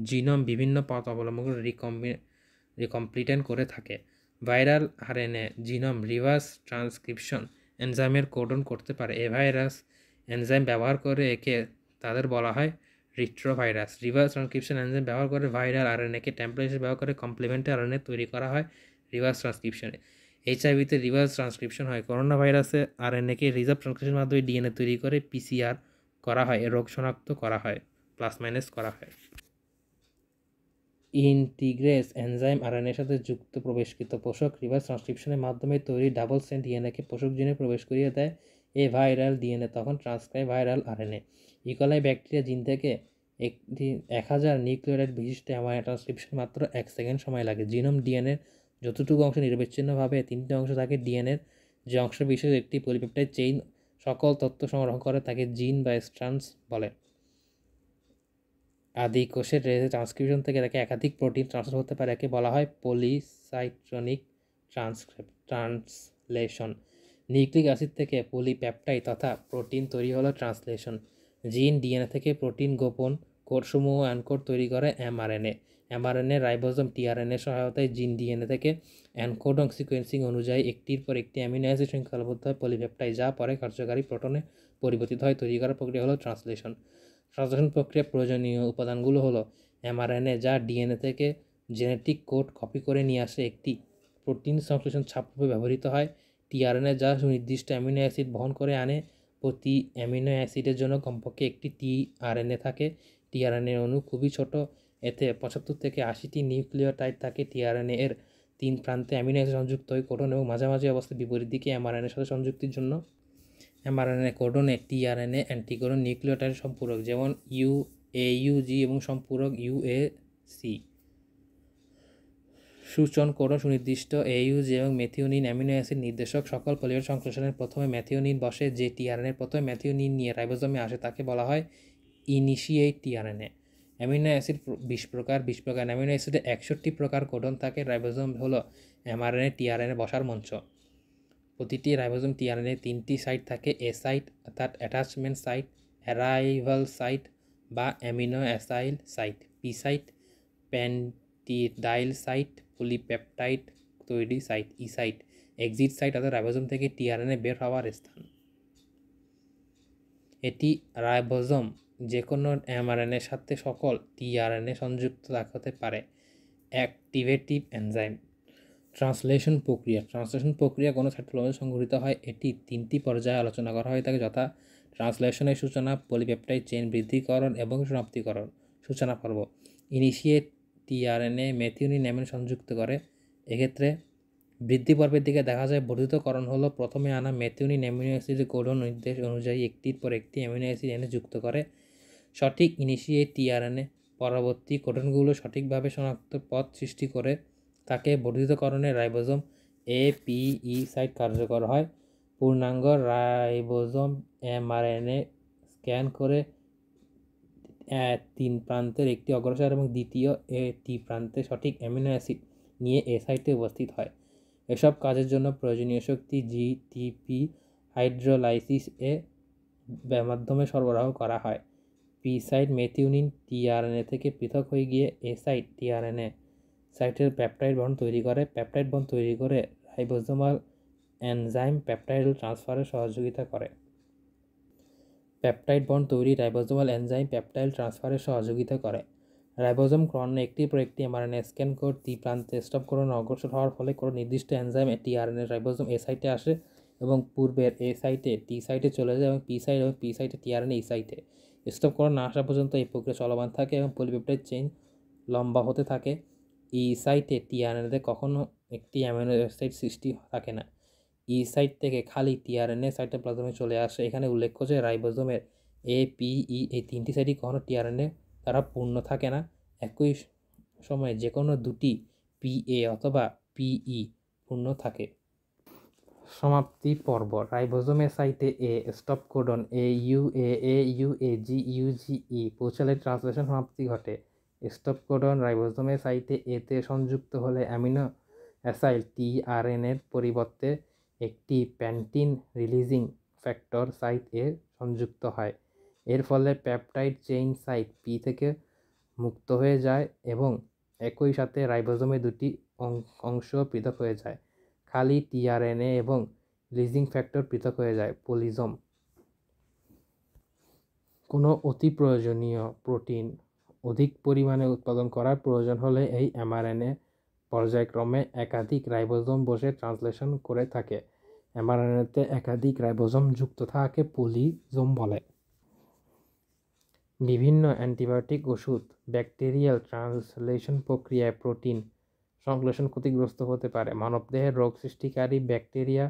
[SPEAKER 1] জিনোম বিভিন্ন পথ অবলম্বন করে রিকমপ্লিটেন্ট করে থাকে। Viral RNA genome reverse transcription এনজাইমের কোডন করতে পারে। এ ভাইরাস এনজাইম ব্যবহার করে একে তাদের বলা হয় রিট্রোভাইরাস। রিভার্স ট্রান্সক্রিপশন এনজাইম ব্যবহার করে ভাইরাল আরএনএকে টেমপ্লেট হিসেবে ব্যবহার করে কমপ্লিমেন্টারি আরএনএ তৈরি করা হয় রিভার্স ট্রান্সক্রিপশনে। এইচআইভিতে রিভার্স ট্রান্সক্রিপশন হয়। করোনা ভাইরাসে আরএনএকে রিজার্ভ ট্রান্সক্রিপশনের মাধ্যমে ডিএনএ তৈরি করে পিসিআর করা হয়, রোগ শনাক্ত করা হয়, প্লাস মাইনাস করা হয়। ইন্টিগ্রেস এনজাইম আরএনএর সাথে যুক্ত প্রবেশকৃত পোষক রিভার্স ট্রান্সক্রিপশনের মাধ্যমে তৈরি ডাবল স্ট্র্যান্ড ডিএনএকে পোষক জিনে প্রবেশ করিয়ে দেয়। এই ভাইরাল ডিএনএ তখন transcribe viral RNA. E. coli bacteria জিন থেকে একটি 1000 নিউক্লিওটাইড বিশিষ্ট এমআরএনএ ট্রান্সক্রিপশন মাত্র 1 সেকেন্ড সময় লাগে। জিনোম ডিএনএর যতটুকু অংশ নিরবিচ্ছিন্নভাবে 3টি অংশ থাকে। ডিএনএর যে অংশ বিশেষ একটি পলিপেপটাইড চেইন সকল তথ্য সংগ্রহ করে তাকে জিন বা স্ট্র্যান্ডস বলে। আদি কোষের ট্রান্সক্রিপশন থেকে তাকে একাধিক প্রোটিন ট্রান্সফার হতে পারে, একে বলা হয় পলিসাইট্রনিক ট্রান্সলেশন। নিউক্লিক অ্যাসিড থেকে পলিপেপটাইড তথা প্রোটিন তৈরি হলো ট্রান্সলেশন। জিন ডিএনএ থেকে প্রোটিন গোপন কোডসমূহ এনকোড তৈরি করে এমআরএনএ। এমআরএনএ রাইবোসোম টিআরএনএ সহায়তায় জিন ডিএনএ থেকে এনকোডং সিকোয়েন্সিং অনুযায়ী একটির পর একটি অ্যামিনো অ্যাসিড শৃঙ্খলাবদ্ধ হয় পলিপেপটাইড, যা পরে কার্যকারী প্রোটনে পরিবর্তিত হয়। তৈরি করার প্রক্রিয়া হলো ট্রান্সলেশন। ট্রান্সলেশন প্রক্রিয়ার প্রয়োজনীয় উপাদানগুলো হলো এমআরএনএ, যা ডিএনএ থেকে জেনেটিক কোড কপি করে নিয়ে আসে একটি প্রোটিন সংশ্লেষণ ছাপরূপে ব্যবহৃত হয়। টিআরএনএ, যা সুনির্দিষ্ট অ্যামিনো অ্যাসিড বহন করে আনে। প্রতি অ্যামিনো অ্যাসিডের জন্য কমপক্ষে একটি টিআরএনএ থাকে। টিআরএনএ অণু খুবই ছোট, এতে 75 থেকে 80টি নিউক্লিওটাইড থাকে। টিআরএনএ এর 3 প্রান্তে অ্যামিনো অ্যাসিড সংযুক্ত হয় কোডন এবং মাঝামাঝি অবস্থায় বিপরীত দিকে এমআরএনএর সাথে সংযুক্তির জন্য এমআরএনএ কোডনে টিআরএনএ অ্যান্টিকোডন নিউক্লিওটাইড সম্পূরক, যেমন AUG এবং সম্পূরক UAC। সূচন কোডন সুনির্দিষ্ট AUG এবং মেথিওনিন অ্যামিনো অ্যাসিড নির্দেশক। সকল পলিপেপটাইড সংশ্লেষণের প্রথমে মেথিওনিন বসে। যে টিআরএনএ প্রথমে মেথিওনিন নিয়ে রাইবোসোমে আসে তাকে বলা হয় ইনিশিয়েট টিআরএনএ। অ্যামিনো অ্যাসিড 20 প্রকার। অ্যামিনো অ্যাসিডে 61 প্রকার কোডন থাকে। রাইবোসোম হলো এমআরএনএ টিআরএনএ বসার মঞ্চ। প্রতিটি রাইবোসোম টিআরএনএ 3টি সাইট থাকে। এ সাইট অর্থাৎ অ্যাটাচমেন্ট সাইট, অ্যারাইভাল সাইট বা aminoacyl site, P site peptidyl site, polypeptide তৈরি site, E site exit site অর্থাৎ রাইবোসোম থেকে টিআরএনএ বের হওয়ার স্থান। এটি রাইবোসোম যে কোনো এমআরএনএর সাথে সকল টিআরএনএ সংযুক্ত রাখতে পারে। অ্যাক্টিভেটিভ এনজাইম। ট্রান্সলেশন প্রক্রিয়া কোনো সাইটোপ্লাজমে সংঘটিত হয়। এটি 3টি পর্যায়ে আলোচনা করা হয়ে থাকে, যথা ট্রান্সলেশনের সূচনা, পলিপেপটাইড চেইন বৃদ্ধিকরণ এবং সমাপ্তিকরণ। সূচনা পর্ব: ইনিশিয়েট টিআরএনএ মেথিওনিন অ্যামিনো সংযুক্ত করে। এক্ষেত্রে বৃদ্ধি পর্বের দিকে দেখা যায় বর্ধিতকরণ হলো প্রথমে আনা মেথিওনিন অ্যামিনো অ্যাসিডের কোডন নির্দেশ অনুযায়ী একটির পর একটি অ্যামিনো অ্যাসিড এনে যুক্ত করে। সঠিক ইনিশিয়েট টিআরএনএ পরবর্তী কোডনগুলো সঠিকভাবে শনাক্ত পথ সৃষ্টি করে তাকে বর্ধিতকরণে রাইবোসোম APE সাইট কার্যকর হয়। পূর্ণাঙ্গ রাইবোসোম এমআরএনএ স্ক্যান করে 3 প্রান্তের একটি অগ্রসর এবং দ্বিতীয় টি প্রান্তে সঠিক অ্যামিনো অ্যাসিড নিয়ে এ সাইটে উপস্থিত হয়। এসব কাজের জন্য প্রয়োজনীয় শক্তি জিটিপি হাইড্রোলাইসিস এর মাধ্যমে সরবরাহ করা হয়। পি সাইট মেথিওনিন টিআরএনএ থেকে পৃথক হয়ে গিয়ে এ সাইট টিআরএনএ সাইটের পেপটাইড বন্ড তৈরি করে। পেপটাইড বন্ড তৈরি করে রাইবোজোমাল এনজাইম পেপটাইড ট্রান্সফারে সহযোগিতা করে। পেপটাইড বন্ড তৈরি রাইবোজোমাল এনজাইম পেপটাইড ট্রান্সফারে সহযোগিতা করে। রাইবোজোম ক্রমে একটির পর একটি এমআরএনএ স্ক্যান কোড টি প্রান্তে স্টপ কোডন অগ্রসর হওয়ার ফলে কোনো নির্দিষ্ট এনজাইম টিআরএনএ রাইবোজোম এ সাইটে আসে এবং পূর্বের এ সাইটে টি সাইটে চলে যায় এবং পি সাইটে টিআরএনএ এই সাইটে স্টপ কোডন না আসা পর্যন্ত এই প্রক্রিয়া চলমান থাকে এবং পলিপেপটাইড চেইন লম্বা হতে থাকে। ই সাইটে টিআরএনএতে কখনো একটি অ্যামিনো অ্যাসিড সৃষ্টি থাকে না। ই সাইট থেকে খালি টিআরএনএ সাইটোপ্লাজমে চলে আসে। এখানে উল্লেখ্য যে রাইবোজোমের এ, পি, ই এই তিনটি সাইটই কখনো টিআরএনএ দ্বারা পূর্ণ থাকে না। একই সময়ে যে কোনো দুটি পিএ অথবা পিই পূর্ণ থাকে। সমাপ্তি পর্ব। রাইবোজোমের সাইটে এ স্টপ কোডন AUG পৌঁছালে ট্রান্সলেশন সমাপ্তি ঘটে। স্টপ কোডন রাইবোজোমের সাইটে এতে সংযুক্ত হলে অ্যামিনো অ্যাসাইড টিআরএনএর পরিবর্তে একটি প্যান্টিন রিলিজিং ফ্যাক্টর সাইট এ সংযুক্ত হয়। এর ফলে পেপটাইড চেইন সাইট পি থেকে মুক্ত হয়ে যায় এবং একই সাথে রাইবোজোমের দুটি অংশ পৃথক হয়ে যায়। খালি টিআরএনএ এবং রিলিজিং ফ্যাক্টর পৃথক হয়ে যায়। পলিজোম। কোনো অতি প্রয়োজনীয় প্রোটিন অধিক পরিমাণে উৎপাদন করার প্রয়োজন হলে এই এমআরএনএ পর্যায়ক্রমে একাধিক রাইবোজোম বসে ট্রান্সলেশন করে থাকে। এমআরএনএতে একাধিক রাইবোজোম যুক্ত থাকে পলিজোম বলে। বিভিন্ন অ্যান্টিবায়োটিক ওষুধ ব্যাকটেরিয়াল ট্রান্সলেশন প্রক্রিয়ায় প্রোটিন সংশ্লেষণ ক্ষতিগ্রস্ত হতে পারে। মানবদেহের রোগ সৃষ্টিকারী ব্যাকটেরিয়া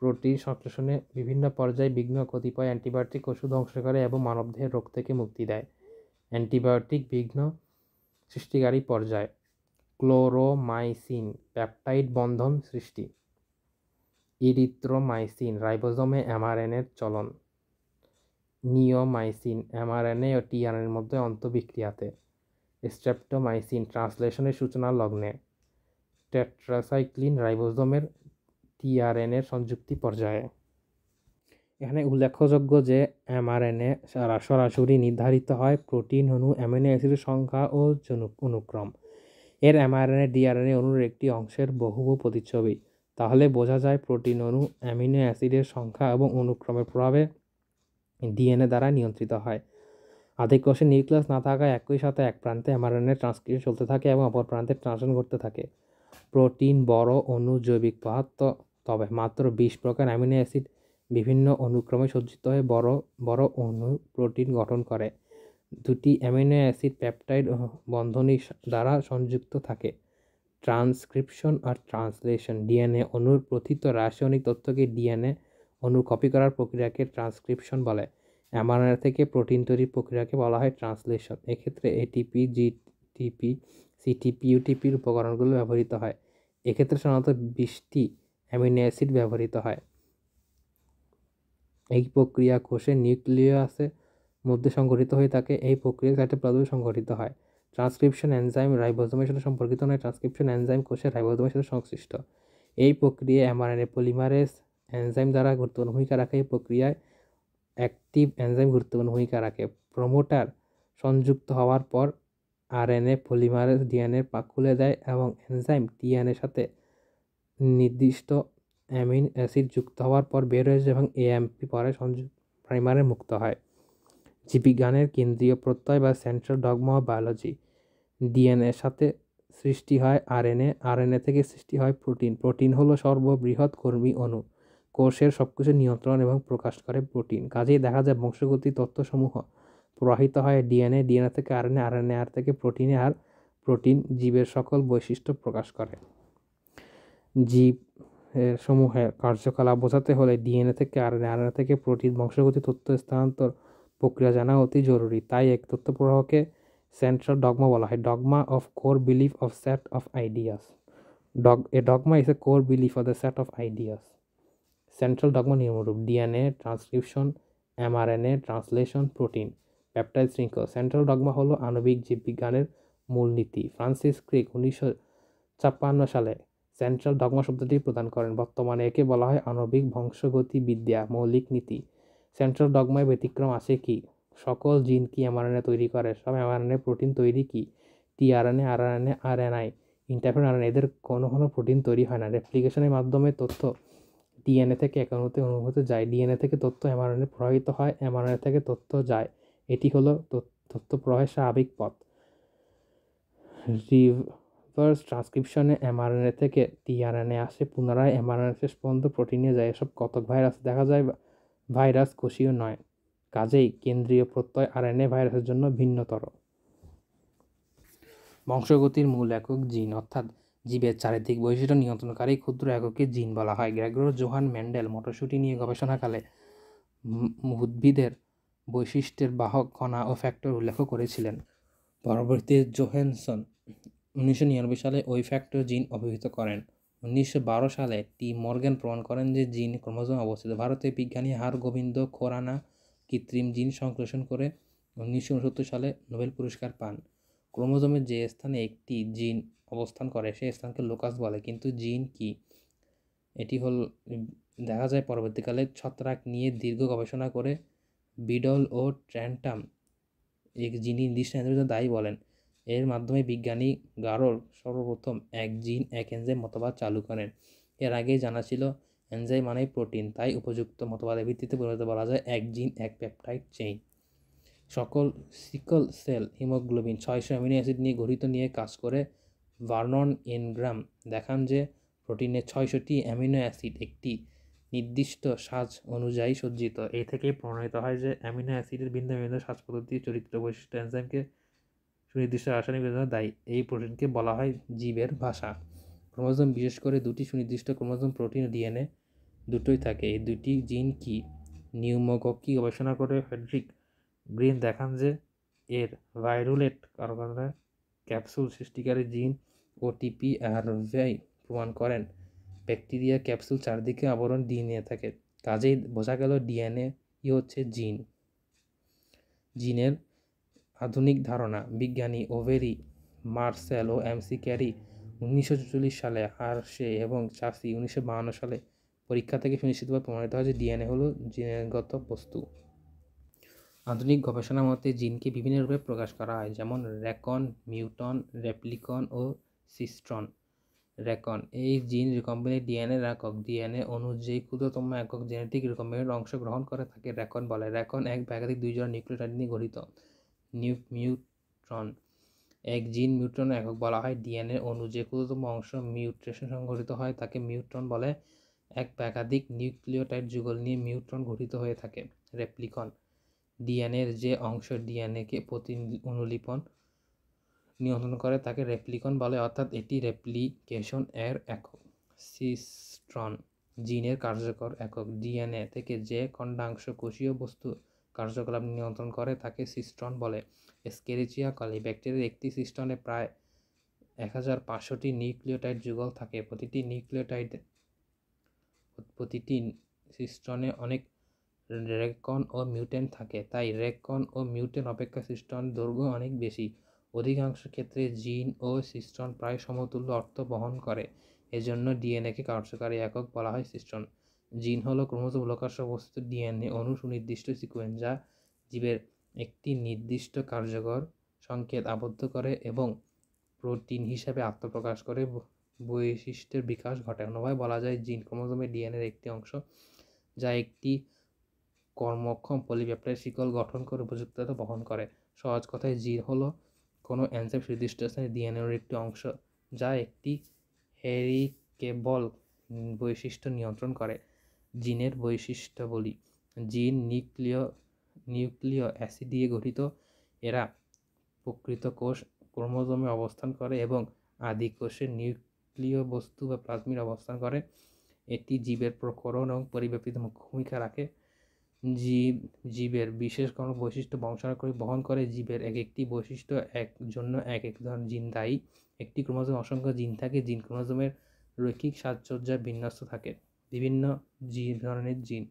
[SPEAKER 1] প্রোটিন সংশ্লেষণে বিভিন্ন পর্যায়ে বিঘ্ন কতিপয় অ্যান্টিবায়োটিক ওষুধ ধ্বংস করে এবং মানবদেহের রোগ থেকে মুক্তি দেয়। অ্যান্টিবায়োটিক বিঘ্ন সৃষ্টিকারী পর্যায়। ক্লোরোমাইসিন পেপটাইড বন্ধন সৃষ্টি। ইরিথ্রোমাইসিন রাইবোজোমে এমআরএনএর চলন। নিওমাইসিন এমআরএনএ ও টিআরএনএর মধ্যে অন্তঃবিক্রিয়াতে। স্ট্রেপ্টোমাইসিন ট্রান্সলেশনের সূচনা লগ্নে। টেট্রাসাইক্লিন রাইবোজোমের টিআরএনএর সংযুক্তি পর্যায়ে। এখানে উল্লেখযোগ্য যে এমআরএনএ সরাসরি নির্ধারিত হয় প্রোটিন অণু, অ্যামিনো অ্যাসিডের সংখ্যা ও অনুক্রম। এর এমআরএনএ ডিআরএনএ অণুর একটি অংশের বহু প্রতিচ্ছবি। তাহলে বোঝা যায় প্রোটিন অণু অ্যামিনো অ্যাসিডের সংখ্যা এবং অনুক্রমের প্রভাবে ডিএনএ দ্বারা নিয়ন্ত্রিত হয়। আদিক কোষে নিউক্লিয়াস না থাকায় একই সাথে এক প্রান্তে এমআরএনএ ট্রান্সক্রিপশন চলতে থাকে এবং অপর প্রান্তে ট্রান্সলেশন ঘটতে থাকে। প্রোটিন বড় অণু জৈবিক পদার্থ, তবে মাত্র 20 প্রকার অ্যামিনো অ্যাসিড বিভিন্ন অনুক্রমে সজ্জিত হয়ে বড় অণু প্রোটিন গঠন করে। দুটি অ্যামিনো অ্যাসিড পেপটাইড বন্ধনী দ্বারা সংযুক্ত থাকে। ট্রান্সক্রিপশন আর ট্রান্সলেশন ডিএনএ অণুর প্রথিত রাসায়নিক তথ্যকে ডিএনএ অণু কপি করার প্রক্রিয়াকে ট্রান্সক্রিপশন বলে। এমআরএনএ থেকে প্রোটিন তৈরির প্রক্রিয়াকে বলা হয় ট্রান্সলেশন। এক্ষেত্রে এটিপি, জিটিপি, সিটিপি, ইউটিপির উপকরণগুলো ব্যবহৃত হয়। এক্ষেত্রে সাধারণত 20টি অ্যামিনো অ্যাসিড ব্যবহৃত হয়। এই প্রক্রিয়া কোষের নিউক্লিয়াসের মধ্যে সংঘটিত হয়ে থাকে। এই প্রক্রিয়া সাইটোপ্লাজমে সংঘটিত হয়। ট্রান্সক্রিপশন এনজাইম রাইবোজোমের সাথে সম্পর্কিত নয়। ট্রান্সক্রিপশন এনজাইম কোষের রাইবোজোমের সাথে সংশ্লিষ্ট। এই প্রক্রিয়ায় এমআরএনএ পলিমারেজ এনজাইম দ্বারা গুরুত্বপূর্ণ ভূমিকা রাখে। এই প্রক্রিয়ায় অ্যাক্টিভ এনজাইম গুরুত্বপূর্ণ ভূমিকা রাখে। প্রোমোটার সংযুক্ত হওয়ার পর আরএনএ পলিমারেজ ডিএনএ পাক খুলে দেয় এবং এনজাইম টিএনএর সাথে নির্দিষ্ট অ্যামিনো অ্যাসিড যুক্ত হওয়ার পর বের হয়ে যায় এবং এএমপি পরে প্রাইমারে মুক্ত হয়। জীববিজ্ঞানের কেন্দ্রীয় প্রত্যয় বা সেন্ট্রাল ডগমা অফ বায়োলজি। ডিএনএর সাথে সৃষ্টি হয় আরএনএ, আরএনএ থেকে সৃষ্টি হয় প্রোটিন। প্রোটিন হলো সর্ববৃহৎ কর্মী অণু। কোষের সবকিছু নিয়ন্ত্রণ এবং প্রকাশ করে প্রোটিন। কাজেই দেখা যায় বংশগতি তত্ত্বসমূহ প্রবাহিত হয় ডিএনএ, ডিএনএ থেকে আরএনএ, আরএনএ আর থেকে প্রোটিনে, আর প্রোটিন জীবের সকল বৈশিষ্ট্য প্রকাশ করে। জীব সমূহের কার্যকলাপ বোঝাতে হলে ডিএনএ থেকে আরএনএ, আরএনএ থেকে প্রোটিন বংশগতি তথ্য স্থানান্তর প্রক্রিয়া জানা অতি জরুরি। তাই এক তথ্য প্রবাহকে সেন্ট্রাল ডগমা বলা হয়। Dogma of core belief of set of ideas. A dogma is a core belief of the set of ideas. Central dogma নিম্নরূপ: DNA transcription, mRNA translation, protein peptide শৃঙ্খল। সেন্ট্রাল ডগমা হলো আণবিক জীববিজ্ঞানের মূলনীতি। ফ্রান্সিস ক্রিক 1956 সালে সেন্ট্রাল ডগমা শব্দটি প্রদান করেন। বর্তমানে একে বলা হয় আণবিক বংশগতিবিদ্যা মৌলিক নীতি। সেন্ট্রাল ডগমায় ব্যতিক্রম আছে কি? সকল জিন কি এমআরএনএ তৈরি করে? সব এমআরএনএ প্রোটিন তৈরি কি? টিআরএনএ, আরএনএ, আরএনআই, ইন্টারফেরন আরএনএ এদের কোনো প্রোটিন তৈরি হয় না। রেপ্লিকেশনের মাধ্যমে তথ্য ডিএনএ থেকে একাণুতে অনুভূত যায়। ডিএনএ থেকে তথ্য এমআরএনএ প্রবাহিত হয়, এমআরএনএ থেকে তথ্য যায়। এটি হলো তথ্য প্রবাহের স্বাভাবিক পথ। রিভার্স ট্রান্সক্রিপশনে এমআরএনএ থেকে টিআরএনএ আসে, পুনরায় এমআরএনএ শেষ পর্যন্ত প্রোটিনে যায়। এসব কতক ভাইরাস দেখা যায় ভাইরাস কোষীয় নয়, কাজেই কেন্দ্রীয় প্রত্যয় আরএনএ ভাইরাসের জন্য ভিন্নতর। বংশগতির মূল একক জিন, অর্থাৎ জীবের চারিত্রিক বৈশিষ্ট্য নিয়ন্ত্রণকারী ক্ষুদ্র এককে জিন বলা হয়। গ্রেগর জোহান মেন্ডেল মটরশুঁটি নিয়ে গবেষণাকালে উদ্ভিদের বৈশিষ্ট্যের বাহক কণা ও ফ্যাক্টর উল্লেখ করেছিলেন। পরবর্তীতে জোহেনসন 1999 সালে ওই ফ্যাক্টর জিন অভিহিত করেন। 1912 সালে টি মর্গ্যান প্রমাণ করেন যে জিন ক্রোমোজোমে অবস্থিত। ভারতের বিজ্ঞানী হার গোবিন্দ খোরানা কৃত্রিম জিন সংশ্লেষণ করে 1969 সালে নোবেল পুরস্কার পান। ক্রোমোজোমের যে স্থানে একটি জিন অবস্থান করে সেই স্থানকে লোকাস বলে। কিন্তু জিন কি, এটি হল দেখা যায় পরবর্তীকালে ছত্রাক নিয়ে দীর্ঘ গবেষণা করে বিডল ও ট্র্যান্টাম যিনি নির্দিষ্ট এনজাইমের দায়ী বলেন। এর মাধ্যমে বিজ্ঞানী গারোর সর্বপ্রথম এক জিন এক এনজাইম মতবাদ চালু করেন। এর আগেই জানা ছিল এনজাইম মানেই প্রোটিন, তাই উপযুক্ত মতবাদের ভিত্তিতে পরিণত বলা যায় এক জিন এক পেপটাইড চেইন। সকল সিকল সেল হিমোগ্লোবিন 600 অ্যামিনো অ্যাসিড নিয়ে গঠিত নিয়ে কাজ করে ভার্নন ইনগ্রাম দেখান যে প্রোটিনের 600টি অ্যামিনো অ্যাসিড একটি নির্দিষ্ট সাজ অনুযায়ী সজ্জিত। এই থেকেই প্রমাণিত হয় যে অ্যামিনো অ্যাসিডের ভিন্ন ভিন্ন সাজ পদ্ধতি, চরিত্র, বৈশিষ্ট্য এনজাইমকে সুনির্দিষ্ট রাসায়নিক বিবেচনা দায়ী। এই প্রোটিনকে বলা হয় জীবের ভাষা। ক্রোমোজোম বিশেষ করে দুটি সুনির্দিষ্ট ক্রোমোজোম প্রোটিন ও ডিএনএ দুটোই থাকে। এই দুটি জিন কি? নিউমোককি গবেষণা করে ফ্রেডরিক গ্রিন দেখান যে এর ভাইরুলেট কারণে ক্যাপসুল সৃষ্টিকারী জিন ওটিপি আরভিআই প্রমাণ করেন ব্যাকটেরিয়া ক্যাপসুল চারদিকে আবরণ ডিএনএ থাকে। কাজেই বোঝা গেল ডিএনএ হচ্ছে জিন। জিনের আধুনিক ধারণা। বিজ্ঞানী ওভেরি মার্সেল ও এমসি ক্যারি 1944 সালে, হার্শে এবং চাসি 1952 সালে পরীক্ষা থেকে সুনিশ্চিতভাবে প্রমাণিত হয় যে ডিএনএ হলো জিনগত বস্তু। আধুনিক গবেষণা মতে জিনকে বিভিন্ন রূপে প্রকাশ করা হয়, যেমন রেকন, মিউটন, রেপ্লিকন ও সিস্ট্রন। রেকন এই জিন রিকম্বিনেন্ট ডিএনএ একক। ডিএনএ অণুর যেই ক্ষুদ্রতম একক জেনেটিক রিকম্বিনেন্ট অংশ গ্রহণ করে তাকে রেকন বলে। রেকন এক বা একাধিক দুই জোড়া নিউক্লিওটাইড নিয়ে গঠিত। মিউট্রন এক জিন মিউট্রন একক বলা হয়। ডিএনএ অণু যে ক্ষুদ্রতম অংশ মিউটেশন সংঘটিত হয় তাকে মিউট্রন বলে। এক বা একাধিক নিউক্লিওটাইড যুগল নিয়ে মিউট্রন গঠিত হয়ে থাকে। রেপ্লিকন ডিএনএর যে অংশ ডিএনএকে অনুলিপন নিয়ন্ত্রণ করে তাকে রেপ্লিকন বলে, অর্থাৎ এটি রেপ্লিকেশন এর একক। সিস্ট্রন জিনের কার্যকর একক। ডিএনএ থেকে যে খণ্ডাংশ কোষীয় বস্তু কার্যকলাপ নিয়ন্ত্রণ করে তাকে সিস্ট্রন বলে। এস্কেরিচিয়া কলি ব্যাকটেরিয়ার একটি সিস্টনে প্রায় 1500টি নিউক্লিওটাইড যুগল থাকে। প্রতিটি সিস্টনে অনেক রেকন ও মিউটেন্ট থাকে, তাই রেকন ও মিউটেন্ট অপেক্ষা সিস্টন দৈর্ঘ্য অনেক বেশি। অধিকাংশ ক্ষেত্রে জিন ও সিস্টন প্রায় সমতুল্য অর্থ বহন করে, এজন্য ডিএনএকে কার্যকারী একক বলা হয় সিস্টন। জিন হলো ক্রোমোজোম লোকাসে অবস্থিত ডিএনএ অণু সুনির্দিষ্ট সিকোয়েন্স যা জীবের একটি নির্দিষ্ট কার্যকর সংকেত আবদ্ধ করে এবং প্রোটিন হিসাবে আত্মপ্রকাশ করে বৈশিষ্ট্যের বিকাশ ঘটায়। অন্যভাবে বলা যায় জিন ক্রোমোজোমের ডিএনএর একটি অংশ যা একটি কর্মক্ষম পলিপেপটাইড শিকল গঠন করে উপযুক্ততা বহন করে। সহজ কথায় জিন হলো কোনো এনজাইম নির্দিষ্ট স্থানে ডিএনএর একটি অংশ যা একটি হেরিকেবল বৈশিষ্ট্য নিয়ন্ত্রণ করে। জিনের বৈশিষ্ট্যাবলী। জিন নিউক্লিয় অ্যাসিড দিয়ে গঠিত। এরা প্রকৃত কোষ ক্রোমোজোমে অবস্থান করে এবং আদি কোষের নিউক্লিয় বস্তু বা প্লাজমিড অবস্থান করে। এটি জীবের প্রকরণ এবং পরিব্যাপ্তিতে মুখ্য ভূমিকা রাখে। জীবের বিশেষ কোনো বৈশিষ্ট্য বংশানুক্রমে বহন করে। জীবের এক একটি বৈশিষ্ট্য এক জন্য এক এক ধরনের জিন দায়ী। একটি ক্রোমোজোমে অসংখ্য জিন থাকে। জিন ক্রোমোজোমের রৈখিক সাজসজ্জায় বিন্যস্ত থাকে। বিভিন্ন ধরনের জিন।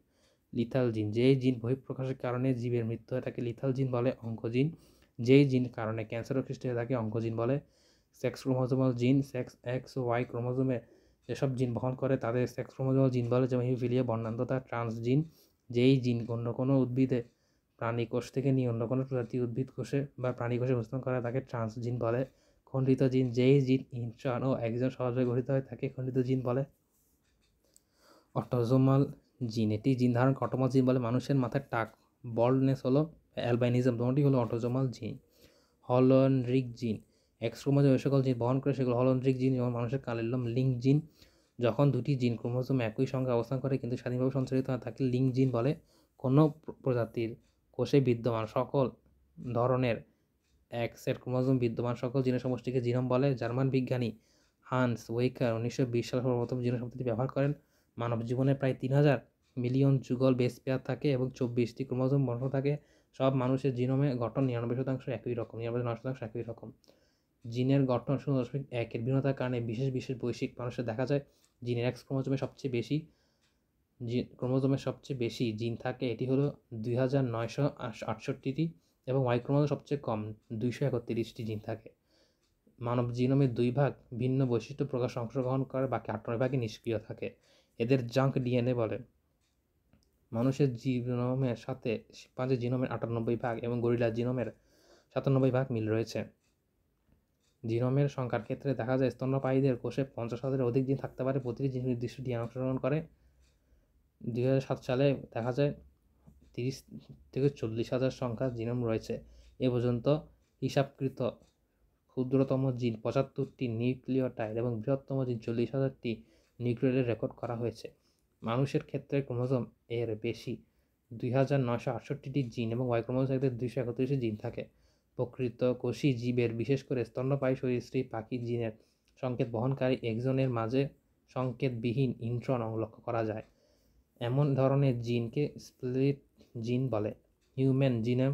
[SPEAKER 1] লিথাল জিন যেই জিন বহিঃপ্রকাশের কারণে জীবের মৃত্যু হয়ে থাকে লিথাল জিন বলে অঙ্কোজিন। যেই জিন কারণে ক্যান্সার সৃষ্টি হয়ে থাকে অঙ্কোজিন বলে। সেক্স ক্রোমোজোমাল জিন। সেক্স এক্স ও ওয়াই ক্রোমোজোমে যেসব জিন বহন করে তাদের সেক্স ক্রোমোজোমাল জিন বলে, যেমন হিমোফিলিয়া, বর্ণাঢ্যতা, ট্রান্সজিন। যেই জিন অন্য কোনো উদ্ভিদে প্রাণী কোষ থেকে নিয়ে অন্য কোনো প্রজাতির উদ্ভিদ কোষে বা প্রাণী কোষে উপস্থাপন করা তাকে ট্রান্সজিন বলে। খণ্ডিত জিন, যেই জিন ইন্ট্রন ও একজন সহজে গঠিত হয় তাকে খণ্ডিত জিন বলে। অটোজোমাল জিন, এটি জিন ধারণ অটোমাল জিন বলে। মানুষের মাথায় টাক, বল্ডনেস হলো অ্যালবাইনিজম, দুটি হলো অটোজোমাল জিন। হলনরিক জিন, এক্স ক্রোমোজোমে সকল জিন বহন করে সেগুলো হলনরিক জিন, যেমন মানুষের কালের লোম। লিঙ্ক জিন, যখন দুটি জিন ক্রোমোজোম একই সঙ্গে অবস্থান করে কিন্তু স্বাধীনভাবে সঞ্চালিত হয় তাকে লিঙ্ক জিন বলে। কোনো প্রজাতির কোষে বিদ্যমান সকল ধরনের এক্সের ক্রোমোজোম বিদ্যমান সকল জিনের সমষ্টিকে জিনোম বলে। জার্মান বিজ্ঞানী হান্স ওয়েকার 1920 সালে সর্বপ্রথম জিনোম শব্দটি ব্যবহার করেন। মানব জীবনে প্রায় 3000 মিলিয়ন যুগল বেস পেয়ার থাকে এবং 24টি ক্রোমোজোম বন্ধ থাকে। সব মানুষের জিনোমে গঠন 99% একই রকম, 99% একই রকম। জিনের গঠন 0.1-এর ভিন্নতার কারণে বিশেষ বিশেষ বৈশিক মানুষের দেখা যায়। জিনের এক্স ক্রোমোজোমে সবচেয়ে বেশি জিন থাকে, এটি হলো 2968টি, এবং ওয়াই ক্রোমোজোমে সবচেয়ে কম 231টি জিন থাকে। মানব জিনোমের 2 ভাগ ভিন্ন বৈশিষ্ট্য প্রকাশ অংশগ্রহণ করে, বাকি 98 ভাগই নিষ্ক্রিয় থাকে। এদের জাঙ্ক ডিএনএ বলে। মানুষের জিনোমের সাথে শিম্পাঞ্জির জিনোমের 98 ভাগ এবং গরিলার জিনোমের 97 ভাগ মিল রয়েছে। জিনোমের সংখ্যার ক্ষেত্রে দেখা যায় স্তন্যপায়ীদের কোষে 50,000-এর অধিক জিন থাকতে পারে, প্রতিটি জিন নির্দিষ্ট ডিএনএ অংশগ্রহণ করে। 2007 সালে দেখা যায় 30 থেকে 40,000 সংখ্যার জিনোম রয়েছে। এ পর্যন্ত হিসাবকৃত ক্ষুদ্রতম জিন 75টি নিউক্লিওটাইড এবং বৃহত্তম জিন 40,000টি নিউক্লিওটাইড রেকর্ড করা হয়েছে। মানুষের ক্ষেত্রে ক্রোমোজোম এর বেশি 2,968টি জিন এবং ওয়াই ক্রোমোজোম থাকতে 231টি জিন থাকে। প্রকৃত কোষী জীবের, বিশেষ করে স্তন্যপায়ী সরীসৃপ পাখি, জিনের সংকেত বহনকারী এক্সনের মাঝে সংকেতবিহীন ইন্ট্রন লক্ষ্য করা যায়। এমন ধরনের জিনকে স্প্লিট জিন বলে। হিউম্যান জিনোম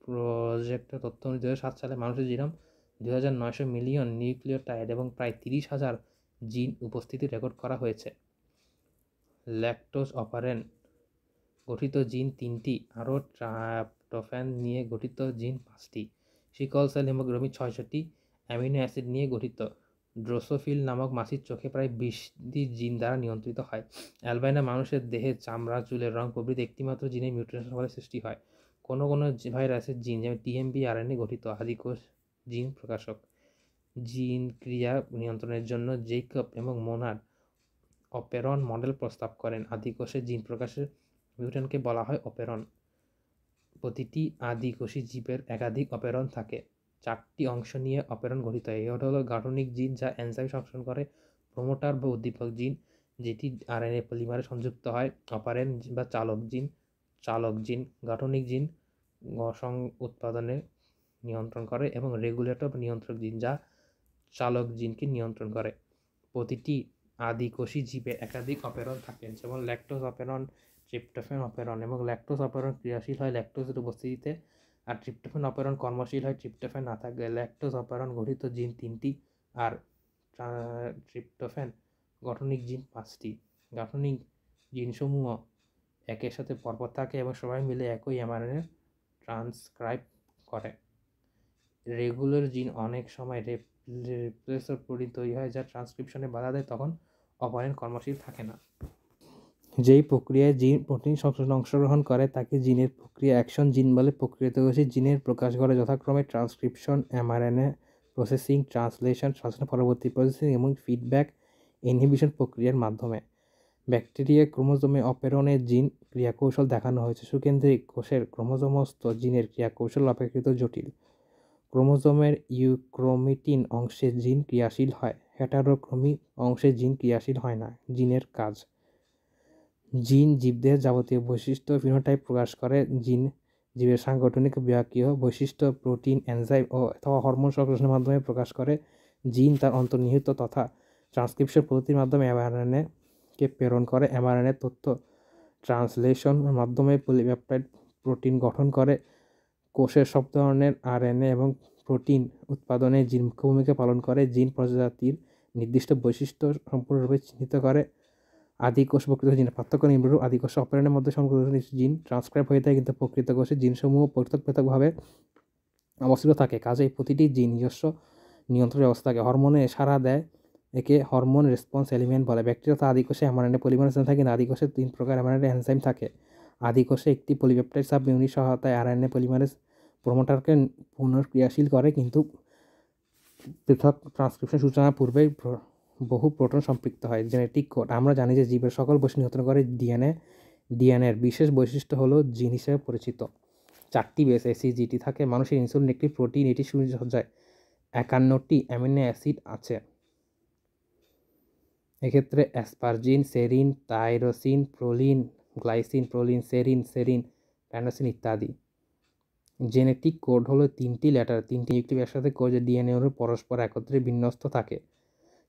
[SPEAKER 1] প্রজেক্টের তথ্য অনুযায়ী 2007 সালে মানুষের জিনোম 2,900 মিলিয়ন নিউক্লিওটাইড এবং প্রায় 30,000 জিন উপস্থিতি রেকর্ড করা হয়েছে। ল্যাকটোজ অপারেন্ট গঠিত জিন 3টি, আরও ট্রাইপ্টোফ্যান নিয়ে গঠিত জিন 5টি, সিকল সেল হিমোগ্লোবিন 600টি, অ্যামিনো অ্যাসিড নিয়ে গঠিত ড্রোসোফিল নামক মাছির চোখে প্রায় 20টি জিন দ্বারা নিয়ন্ত্রিত হয়। অ্যালবাইনো মানুষের দেহের চামড়া, চুলের রং প্রভৃতি একটিমাত্র জিনের মিউটেশনের ফলে সৃষ্টি হয়। কোনো কোনো ভাইরাসের জিন, যেমন টিএমবি আরএনএ গঠিত আদিকোষ জিন প্রকাশক। জিন ক্রিয়া নিয়ন্ত্রণের জন্য জেইকব এবং মোনাড অপেরন মডেল প্রস্তাব করেন। আদিকোষে জিন প্রকাশের মিউটেন্টকে বলা হয় অপেরন। প্রতিটি আদিকোষী জীবের একাধিক অপেরন থাকে। 4টি অংশ নিয়ে অপেরন গঠিত হয়। এগুলো হলো গাঠনিক জিন, যা এনজাইম সংশ্লেষণ করে; প্রোমোটার বা উদ্দীপক জিন, যেটি আরএনএ পলিমারে সংযুক্ত হয়; অপারেন্ট বা চালক জিন, গাঠনিক জিন উৎপাদনে নিয়ন্ত্রণ করে; এবং রেগুলেটর বা নিয়ন্ত্রক জিন, যা চালক জিনকে নিয়ন্ত্রণ করে। প্রতিটি আদিকোষী জীবে একাধিক অপেরন থাকে, যেমন ল্যাকটোজ অপেরন, ট্রিপ্টোফ্যান অপেরন, এবং ল্যাকটোজ অপেরন ক্রিয়াশীল হয় ল্যাকটোজের উপস্থিতিতে, আর ট্রিপ্টোফ্যান অপেরন কর্মশীল হয় ট্রিপ্টোফ্যান না থাকলে। ল্যাকটোজ অপেরন গঠিত জিন 3টি, আর ট্রিপ্টোফ্যান গঠনিক জিন 5টি। গাঠনিক জিনসমূহ একের সাথে পরপর থাকে এবং সবাই মিলে একই এমআরএনএ ট্রান্সক্রাইব করে। রেগুলার জিন অনেক সময় রিপ্লেসর প্রোটিন তৈরি হয়, যা ট্রান্সক্রিপশনে বাধা দেয়, তখন অপারেন্ট কর্মশীল থাকে না। যেই প্রক্রিয়ায় জিন প্রোটিন সংশ্লেষণে অংশগ্রহণ করে তাকে জিনের প্রক্রিয়া অ্যাকশন জিন বলে। প্রকৃতপক্ষে জিনের প্রকাশ ঘটে যথাক্রমে ট্রান্সক্রিপশন, এমআরএনএ প্রসেসিং, ট্রান্সলেশন, পরবর্তী প্রসেসিং এবং ফিডব্যাক ইনহিবিশন প্রক্রিয়ার মাধ্যমে। ব্যাকটেরিয়া ক্রোমোজোমে অপেরণের জিন ক্রিয়াকৌশল দেখানো হয়েছে। সুকেন্দ্রিক কোষের ক্রোমোজোমস্থ জিনের ক্রিয়াকৌশল অপেক্ষাকৃত জটিল। ক্রোমোজোমের ইউক্রোমেটিন অংশে জিন ক্রিয়াশীল হয়, হেটারোক্রোমি অংশে জিন ক্রিয়াশীল হয় না। জিনের কাজ: জিন জীবদেহের যাবতীয় বৈশিষ্ট্য ফিনোটাইপ প্রকাশ করে। জিন জীবের সাংগঠনিক বিভাগীয় বৈশিষ্ট্য প্রোটিন, এনজাইম অথবা হরমোন সংশ্লেষণের মাধ্যমে প্রকাশ করে। জিন তার অন্তর্নিহিত তথা ট্রান্সক্রিপশন পদ্ধতির মাধ্যমে এমআরএনএ-কে প্রেরণ করে। এমআরএনএ তথ্য ট্রান্সলেশনের মাধ্যমে পলিপেপটাইড প্রোটিন গঠন করে। কোষের সব ধরনের আরএনএ এবং প্রোটিন উৎপাদনে জিন মুখ্য ভূমিকা পালন করে। জিন প্রজাতির নির্দিষ্ট বৈশিষ্ট্য সম্পূর্ণরূপে চিহ্নিত করে। আদিকোষ প্রকৃত জিনের পার্থক্য নিম্নরূপ: আদিকোষে অপেরণের মধ্যে সম্পূর্ণ জিন ট্রান্সক্রাইব হয়ে থাকে, কিন্তু প্রকৃত কোষে জিনসমূহ পৃথকভাবে অবস্থিত থাকে। কাজেই প্রতিটি জিন নিজস্ব নিয়ন্ত্রণ ব্যবস্থা থাকে। হরমোনে সাড়া দেয় একে হরমোন রেসপন্স এলিমেন্ট বলে। ব্যাকটেরিয়া আদিকোষে অ্যামাইনো পলিমারেজ এনজাইম থাকে না। আদিকোষে 3 প্রকার অ্যামাইনো এনজাইম থাকে। আদিকোষে একটি পলিপেপটাইড সাব ইউনিট সহায়তায় আরএনএ পলিমারেজ প্রোমোটারকে পুনঃক্রিয়াশীল করে, কিন্তু পৃথক ট্রান্সক্রিপশন সূচনার পূর্বেই বহু প্রোটন সম্পৃক্ত হয়। Genetic code. আমরা জানি যে জীবের সকল বৈশিষ্ট্য নিয়ন্ত্রণ করে ডিএনএ। ডিএনএর বিশেষ বৈশিষ্ট্য হলো জিন হিসেবে পরিচিত। 4টি বেস এসিজিটি থাকে। মানুষের ইনসুলিন একটি প্রোটিন, এটি সূর্যসজ্জায় 51টি অ্যামিনো অ্যাসিড আছে। এক্ষেত্রে asparagine, serine, tyrosine, proline, glycine, proline, serine, প্যানোসিন ইত্যাদি। জেনেটিক কোড হলো 3টি লেটার, 3টি নিউক্লিক একসাথে কোড যে ডিএনএ অনু পরস্পর একত্রে বিন্যস্ত থাকে।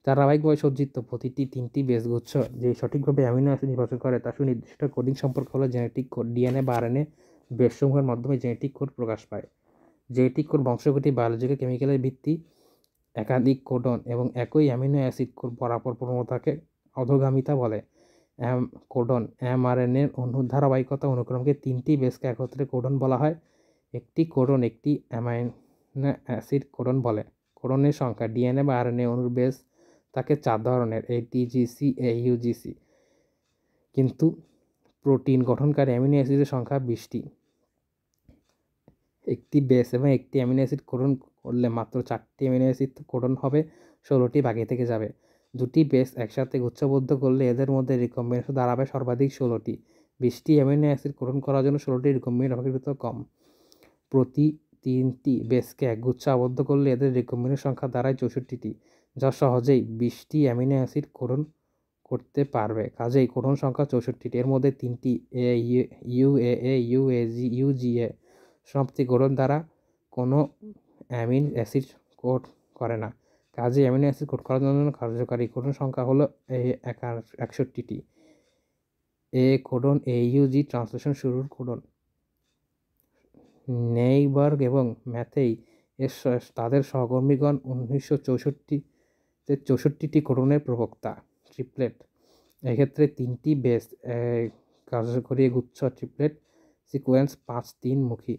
[SPEAKER 1] ধারাবাহিকভাবে সজ্জিত প্রতিটি 3টি বেস গুচ্ছ যে সঠিকভাবে অ্যামিনো অ্যাসিড নির্বাচন করে তার সুনির্দিষ্ট কোডিং সম্পর্ক হলো জেনেটিক কোড। ডিএনএ বা আরএনএ বেসসমূহের মাধ্যমে জেনেটিক কোড প্রকাশ পায়। জেনেটিক কোড বংশগতি, বায়োলজিক্যাল, কেমিক্যালের ভিত্তি, একাধিক কোডন এবং একই অ্যামিনো অ্যাসিড কোড বরাবর প্রবণতাকে অধোগামিতা বলে। কোডন এমআরএনএর ধারাবাহিকতা অনুক্রমকে 3টি বেসকে একত্রে কোডন বলা হয়। একটি কোডন একটি অ্যামাইনো অ্যাসিড কোডন বলে। কোডনের সংখ্যা ডিএনএ বা আরএনএ অনুর বেস থাকে 4 ধরনের, এটিজিসি, এইউজিসি, কিন্তু প্রোটিন গঠনকারী অ্যামিনো অ্যাসিডের সংখ্যা 20টি। একটি বেস এবং একটি অ্যামিনো অ্যাসিড কোডন করলে মাত্র 4টি অ্যামিনো অ্যাসিড কোডন হবে, 16টি বাকি থেকে যাবে। দুটি বেস একসাথে গুচ্ছবদ্ধ করলে এদের মধ্যে রিকম্বিনেশন দাঁড়াবে সর্বাধিক 16টি। 20টি অ্যামিনো অ্যাসিড কোডন করার জন্য 16টি রিকম্বিনেশন অপেক্ষাকৃত কম। প্রতি 3টি বেসকে একগুচ্ছ আবদ্ধ করলে এদের রিকম্বিনেশন সংখ্যা দাঁড়ায় 64টি, যা সহজেই 20টি অ্যামিনো অ্যাসিড কোডন করতে পারবে। কাজেই কোডন সংখ্যা 64টি। এর মধ্যে 3টি ইউএএ, ইউএজি, ইউজিএ সমাপ্তি কোডন দ্বারা কোনো অ্যামিনো অ্যাসিড কোড করে না। কাজেই অ্যামিনো অ্যাসিড কোড করার জন্য কার্যকারী কোডন সংখ্যা হলো 61টি। এ কোডন, এইউজি ট্রান্সলেশন শুরুর কোডন। নেইবার্গ এবং ম্যাথেই তাদের সহকর্মীগণ 64টি কোডনের প্রবক্তা। ট্রিপলেট। এক্ষেত্রে 3টি বেস কার্যকরী গুচ্ছ ট্রিপলেট সিকোয়েন্স 5-3 মুখী।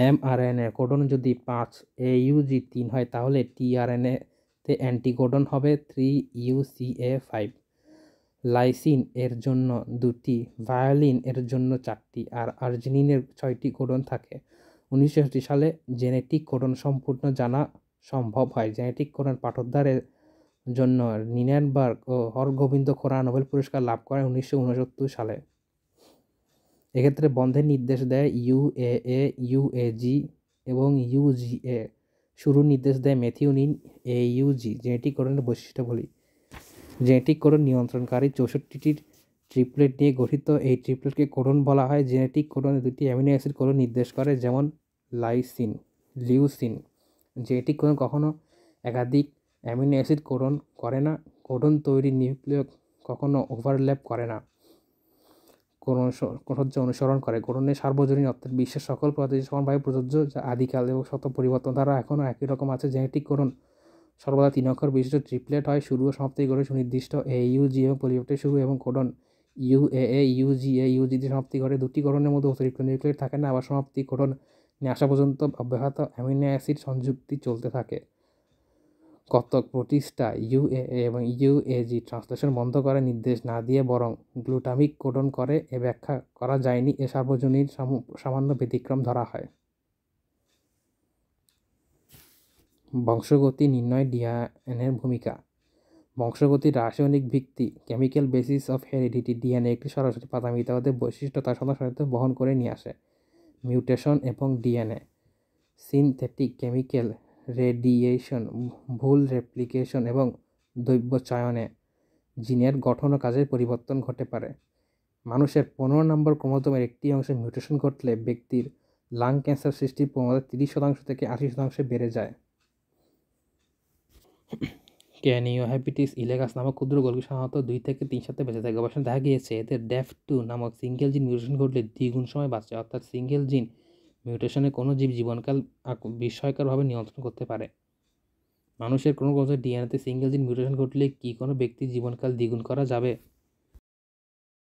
[SPEAKER 1] এমআরএনএ কোডন যদি 5, এইউজি 3 হয় তাহলে টিআরএনএতে অ্যান্টিকোডন হবে 3UCA5। লাইসিন এর জন্য 2টি, ভায়োলিন এর জন্য 4টি আর আর্জিনিনের 6টি কোডন থাকে। 1960 সালে জেনেটিক কোডন সম্পূর্ণ জানা সম্ভব হয়। জেনেটিক কোডন পাঠোদ্ধারের জন্য নিনেনবার্গ ও হরগোবিন্দ খোরা নোবেল পুরস্কার লাভ করেন 1969 সালে। এক্ষেত্রে বন্ধের নির্দেশ দেয় ইউএএ, ইউএজি এবং ইউজিএ। শুরুর নির্দেশ দেয় মেথিওনিন, এইউজি। জেনেটিক কোডনের বৈশিষ্ট্যাবলী। জেনেটিক কোডন নিয়ন্ত্রণকারী 64টির ট্রিপলেট নিয়ে গঠিত। এই ট্রিপলেটকে কোডন বলা হয়। জেনেটিক কোডনে 2টি অ্যামিনো অ্যাসিড কোডন নির্দেশ করে, যেমন লিউসিন। জেনেটিক কোডন কখনো একাধিক অ্যামিনো অ্যাসিড কোডন করে না। কোডন তৈরি নিউক্লিয়স কখনো ওভারল্যাপ করে না, কোডন অনুসরণ করে। কোডনের সার্বজনীন অর্থের বিশ্বের সকল প্রজাতি সমানভাবে প্রযোজ্য, যা আদিকাল এবং শত পরিবর্তন দ্বারা এখনও একই রকম আছে। জেনেটিক কোডন সর্বদা 3 অক্ষর বিশিষ্ট ট্রিপলেট হয়। শুরু ও সমাপ্তি করে সুনির্দিষ্ট এইউজি এবং পলিপেপটাইড শুরু এবং কোডন ইউএএ, ইউজিএ, ইউজিতে সমাপ্তি করে। 2টি কোডনের মধ্যে অতিরিক্ত নিউক্লিয়েট থাকে না। আবার সমাপ্তি কোডন নিয়ে আসা পর্যন্ত অব্যাহত অ্যামিনো অ্যাসিড সংযুক্তি চলতে থাকে। কতক প্রোটিস্টা ইউএএ এবং ইউএজি ট্রান্সলেশন বন্ধ করে নির্দেশ না দিয়ে বরং গ্লুটামিক কোডন করে, এ ব্যাখ্যা করা যায়নি। এ সার্বজনীন সামান্য ব্যতিক্রম ধরা হয়। বংশগতি নির্ণয় ডিএনএর ভূমিকা। বংশগতির রাসায়নিক ভিত্তি, chemical basis of heredity. DNA একটি সরাসরি প্রাথমিকতাবাদের বৈশিষ্ট্য তার সাথে বহন করে নিয়ে আসে। মিউটেশন এবং ডিএনএ সিনথেটিক, কেমিক্যাল রেডিয়েশন, ভুল রেপ্লিকেশন এবং দৈব চয়নে জিনের গঠন ও কাজের পরিবর্তন ঘটে পারে। মানুষের 15 নম্বর ক্রোমোজোমের একটি অংশে মিউটেশন ঘটলে ব্যক্তির লাং ক্যান্সার সৃষ্টির প্রবণতা 30% থেকে 80% বেড়ে যায়। ক্যানিওহ্যাপিটিস ইলেগাস নামক ক্ষুদ্র গোলকি সাধারণত 2 থেকে 3 সপ্তাহ বেঁচে থাকে। গবেষণায় দেখা গিয়েছে এদের ডেফ2 নামক সিঙ্গেল জিন মিউটেশন ঘটলে দ্বিগুণ সময় বাঁচে। অর্থাৎ সিঙ্গেল জিন মিউটেশনে কোনো জীব জীবনকাল বিস্ময়করভাবে নিয়ন্ত্রণ করতে পারে। মানুষের কোনো ডিএনএতে সিঙ্গেল জিন মিউটেশন ঘটলে কি কোনো ব্যক্তির জীবনকাল দ্বিগুণ করা যাবে?